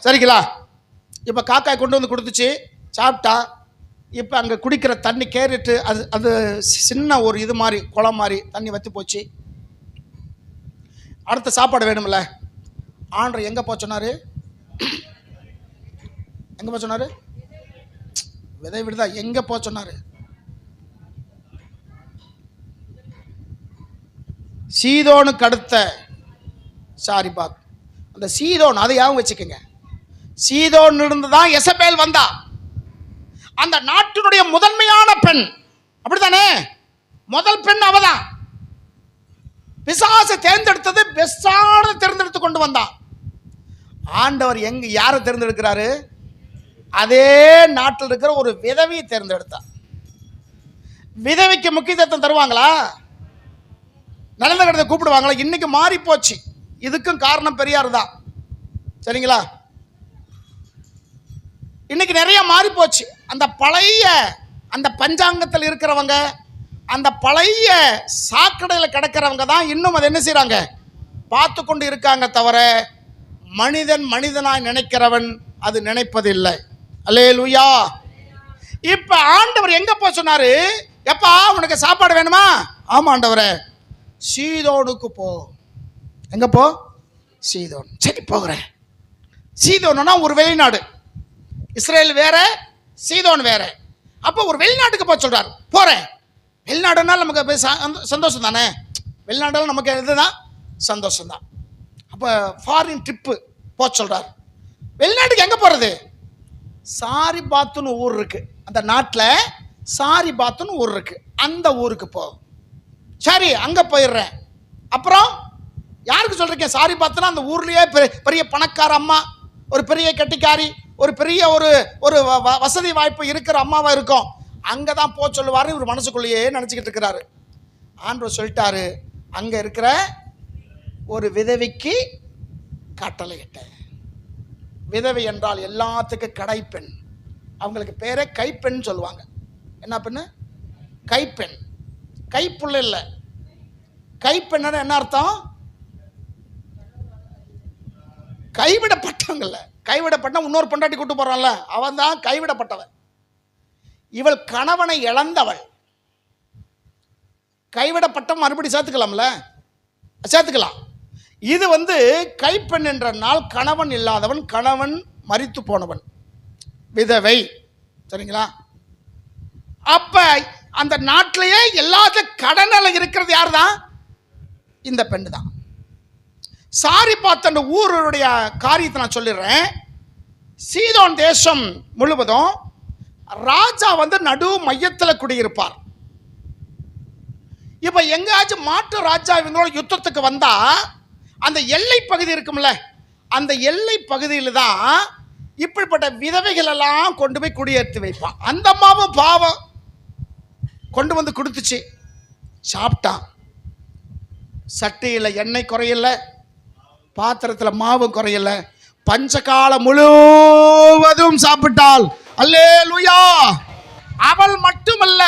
சரிங்களா? இப்போ காக்காய் கொண்டு வந்து கொடுத்துச்சு, சாப்பிட்டா. இப்போ அங்கே குடிக்கிற தண்ணி கேரிட்டு அது சின்ன ஒரு இது மாதிரி குளம் மாதிரி தண்ணி வற்றி போச்சு. அடுத்த சாப்பாடு வேணும்ல. ஆண்டவர் எங்கே போக சொன்னார், எங்கே போக சொன்னார், விதை விடுதா எங்கே போக சொன்னார், சீதோனுக்கு அடுத்த சாரிபாத். அந்த சீதோன் அதை யாவும் வச்சுக்கோங்க. சீதோன் இருந்து தான் எசபேல் வந்தா, அந்த நாட்டினுடைய முதன்மையான பெண். அப்படித்தானே, முதல் பெண் அவதான். பிசாசை தேர்ந்தெடுத்தது பெஸ்டான தேர்ந்தெடுத்து கொண்டு வந்தான். ஆண்டவர் யாரை தேர்ந்தெடுக்கிறாரு, அதே நாட்டில் இருக்கிற ஒரு விதவையை தேர்ந்தெடுத்தார். விதவைக்கு முக்கியத்துவம் தருவாங்களா, நல்ல கடத்தை கூப்பிடுவாங்களா? இன்னைக்கு மாறி போச்சு. இதுக்கும் காரணம் பெரியார் தான். சரிங்களா? இன்னைக்கு நிறைய மாறி போச்சு. அந்த பழைய அந்த பஞ்சாங்கத்தில் இருக்கிறவங்க, அந்த பழைய சாக்கடையில் கிடக்கிறவங்க தான் இன்னும் அதை என்ன செய்கிறாங்க, பார்த்து கொண்டு இருக்காங்க. தவிர மனிதனாய் நினைக்கிறவன் அது நினைப்பதில்லை. அல்லேலூயா. இப்ப ஆண்டவர் எங்க போ சொன்னாரு, எப்பா உனக்கு சாப்பாடு வேணுமா? ஆமா ஆண்டவரே, சீதோனுக்கு போ. எங்க போ? சீதோன். சரி போகிறேன். சீதோன்னா ஒரு வெளிநாடு, இஸ்ரேல் வேற, சீதோன் வேற. அப்போ ஒரு வெளிநாட்டுக்கு போக சொல்றாரு. போறேன். வெளிநாடுனால நமக்கு சந்தோஷம் தானே, வெளிநாடுல நமக்கு இதுதான் சந்தோஷம் தான். அப்போ ஃபாரின் ட்ரிப்பு போக சொல்றாரு. வெளிநாட்டுக்கு எங்க போறது? சாரிபாத்துன்னு ஊர் இருக்கு, அந்த நாட்டில் சாரிபாத்துன்னு ஊர் இருக்கு, அந்த ஊருக்கு போ. சரி அங்க போயிடுறேன். அப்புறம் யாருக்கு சொல்றீங்க? சாரிபாத்துனா அந்த ஊர்லயே பெரிய பணக்கார அம்மா, ஒரு பெரிய கெட்டிக்காரி, ஒரு பெரிய ஒரு வசதி வாய்ப்பு இருக்கிற அம்மாவா இருக்கும், அங்கதான் போ சொல்லுவாரு. இவர் மனசுக்குள்ளேயே நினைச்சுக்கிட்டு இருக்கிறாரு. ஆண்டவர் சொல்லிட்டாரு, அங்க இருக்கிற ஒரு விதவைக்கு கட்டளையிட்ட. விதவை என்றால் எல்லாத்துக்கும் கடைப்பெண். அவங்களுக்கு பேரே கைப்பெண் சொல்லுவாங்க. என்ன பெண்ணு? கைப்பெண். கைப்புள்ள இல்லை, கைப்பெண்ண என்ன அர்த்தம்? கைவிடப்பட்டவங்கல்ல. கைவிடப்பட்ட இன்னொரு பொண்டாட்டி கூட்டு போறான்ல, அவன் தான் கைவிடப்பட்டவன். இவள் கணவனை இழந்தவள். கைவிடப்பட்ட மறுபடி சேர்த்துக்கலாம்ல, சேர்த்துக்கலாம். இது கைப்பெண் என்ற நாள் கணவன் இல்லாதவன், கணவன் மரித்து போனவன், விதவை. சரிங்களா? அப்ப அந்த நாட்டிலேயே எல்லாத்தையும் கடனில் இருக்கிறது யார் தான்? இந்த பெண் தான். சாரிபாத் அந்த ஊருடைய காரியத்தை நான் சொல்லிடுறேன். சீதோன் தேசம் முழுவதும் ராஜா நடு மையத்தில் குடியிருப்பார். இப்ப எங்கேயாச்சும் மாற்று ராஜா இவங்களோட யுத்தத்துக்கு வந்தா அந்த எல்லை பகுதி இருக்கும்ல, அந்த எல்லை பகுதியில் தான் இப்படிப்பட்ட விதவைகள் எல்லாம் கொண்டு போய் குடியேற்றி வைப்பான். அந்த அம்மாவும் பாவம் கொண்டு வந்து கொடுத்துச்சு, சாப்பிட்டான். சட்டியில் எண்ணெய் குறையல, பாத்திரத்தில் மாவு குறையல, பஞ்சகாலம் முழுவதும் சாப்பிட்டாள். அல்லேலூயா. அவள் மட்டுமல்ல,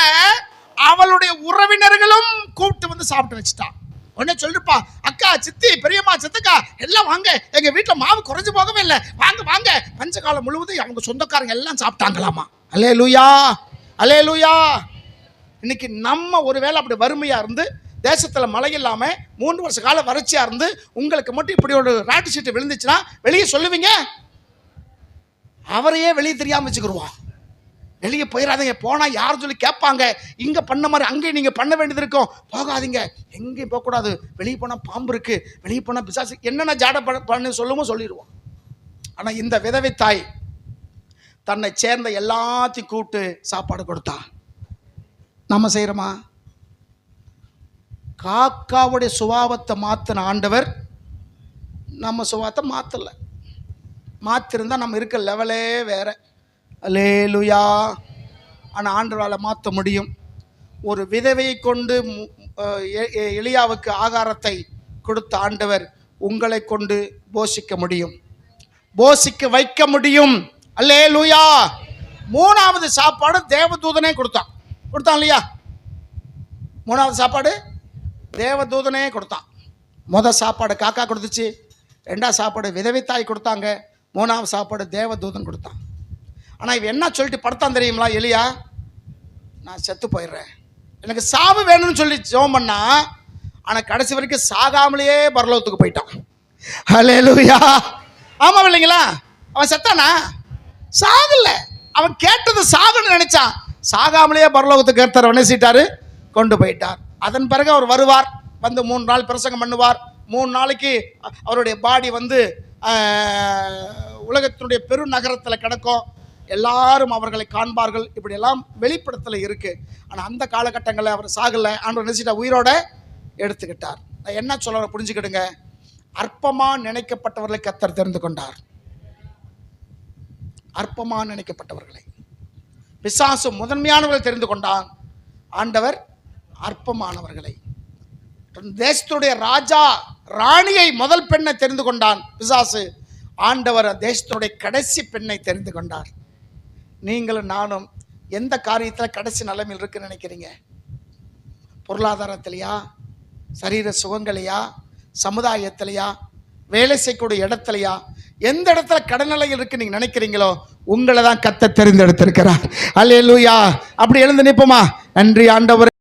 அவளுடைய உறவினர்களும் கூப்பிட்டு வந்து சாப்பிட்டு வச்சுட்டான். உடனே சொல்லிருப்பா, அக்கா, சித்தி, பெரியம்மா, சித்தக்கா எல்லாம் வாங்க, எங்க வீட்டுல மாவு குறைஞ்சு போகவே இல்லை, வாங்க வாங்க. பஞ்சகாலம் முழுவதும் அவங்க சொந்தக்காரங்க எல்லாம் சாப்பிட்டாங்களாமா. அல்லேலூயா, அல்லேலூயா. இன்னைக்கு நம்ம ஒருவேளை அப்படி வறுமையா இருந்து, தேசத்துல மழை இல்லாம 3 வருஷ காலம் வறட்சியா இருந்து, உங்களுக்கு மட்டும் இப்படி ஒரு ராட்டு சீட்டு விழுந்துச்சுன்னா வெளியே சொல்லுவீங்க? அவரையே வெளியே தெரியாம வச்சுக்கிடுவான். வெளியே போயிடாதீங்க, போனால் யாரும் சொல்லி கேட்பாங்க, இங்கே பண்ண மாதிரி அங்கேயும் நீங்கள் பண்ண வேண்டியது இருக்கும், போகாதீங்க, எங்கேயும் போகக்கூடாது, வெளியே போனால் பாம்பு இருக்குது, வெளியே போனால் பிசாசு, என்னென்ன ஜாட பண்ணு சொல்லுமோ சொல்லிடுவோம். ஆனால் இந்த விதவை தாய் தன்னை சேர்ந்த எல்லாத்தையும் கூப்பிட்டு சாப்பாடு கொடுத்தா. நம்ம செய்கிறோமா? காக்காவுடைய சுபாவத்தை மாற்றின ஆண்டவர் நம்ம சுபாவத்தை மாற்றலை. மாற்றிருந்தா நம்ம இருக்க லெவலே வேற. அல்லேலூயா. ஆனால் ஆண்டவரால் மாற்ற முடியும். ஒரு விதவையை கொண்டு எலியாவுக்கு ஆகாரத்தை கொடுத்த ஆண்டவர் உங்களை கொண்டு போஷிக்க முடியும், போஷிக்க வைக்க முடியும். அல்லேலூயா. 3வது சாப்பாடு தேவதூதனே கொடுத்தான் இல்லையா? 3வது சாப்பாடு தேவதூதனே கொடுத்தான். முதல் சாப்பாடு காக்கா கொடுத்துச்சு, 2வது சாப்பாடு விதவை தாய் கொடுத்தாங்க, 3வது சாப்பாடு தேவதூதன் கொடுத்தான். ஆனால் இவன் என்ன சொல்லிட்டு படுத்தான் தெரியுங்களா? எலியா, நான் செத்து போயிடுறேன், எனக்கு சாவு வேணும்னு சொல்லி ஜெபம் பண்ணா. ஆனால் கடைசி வரைக்கும் சாகாமலேயே பரலோகத்துக்கு போயிட்டான். அல்லேலூயா. ஆமாம் இல்லைங்களா? அவன் செத்தானா? சாகல. அவன் கேட்டது சாகணும்னு நினைச்சான், சாகாமலேயே பரலோகத்துக்கு கர்த்தர் வணசிட்டாரு, கொண்டு போயிட்டார். அதன் பிறகு அவர் வருவார், வந்து 3 நாள் பிரசங்கம் பண்ணுவார். 3 நாளைக்கு அவருடைய பாடி வந்து உலகத்தினுடைய பெருநகரத்தில் கிடக்கும், எல்லாரும் அவர்களை காண்பார்கள். இப்படியெல்லாம் வெளிப்படத்தில் இருக்கு. ஆனால் அந்த காலகட்டங்களில் அவர் சாகலை, ஆண்டவர் நினைச்சிட்டா உயிரோட எடுத்துக்கிட்டார். நான் என்ன சொல்ல புரிஞ்சுக்கிடுங்க, அற்பமாக நினைக்கப்பட்டவர்களை கர்த்தர் தெரிந்து கொண்டார். அற்பமாக நினைக்கப்பட்டவர்களை பிசாசு முதன்மையானவர்களை தெரிந்து கொண்டான், ஆண்டவர் அற்பமானவர்களை. தேசத்துடைய ராஜா ராணியை முதல் பெண்ணை தெரிந்து கொண்டான் பிசாசு, ஆண்டவர் தேசத்துடைய கடைசி பெண்ணை தெரிந்து கொண்டார். நீங்களும் நானும் எந்த காரியத்தில் கடைசி நிலைமையில் இருக்குன்னு நினைக்கிறீங்க? பொருளாதாரத்திலையா, சரீர சுகங்களையா, சமுதாயத்திலையா, வேலை செய்யக்கூடிய இடத்துலையா, எந்த இடத்துல கடநிலையில் இருக்கு நீங்க நினைக்கிறீங்களோ உங்களை தான் கர்த்தர் தெரிந்தெடுத்திருக்கிறார். அல்லேலூயா. அப்படி எழுந்து நிற்போமா? நன்றி ஆண்டவரே.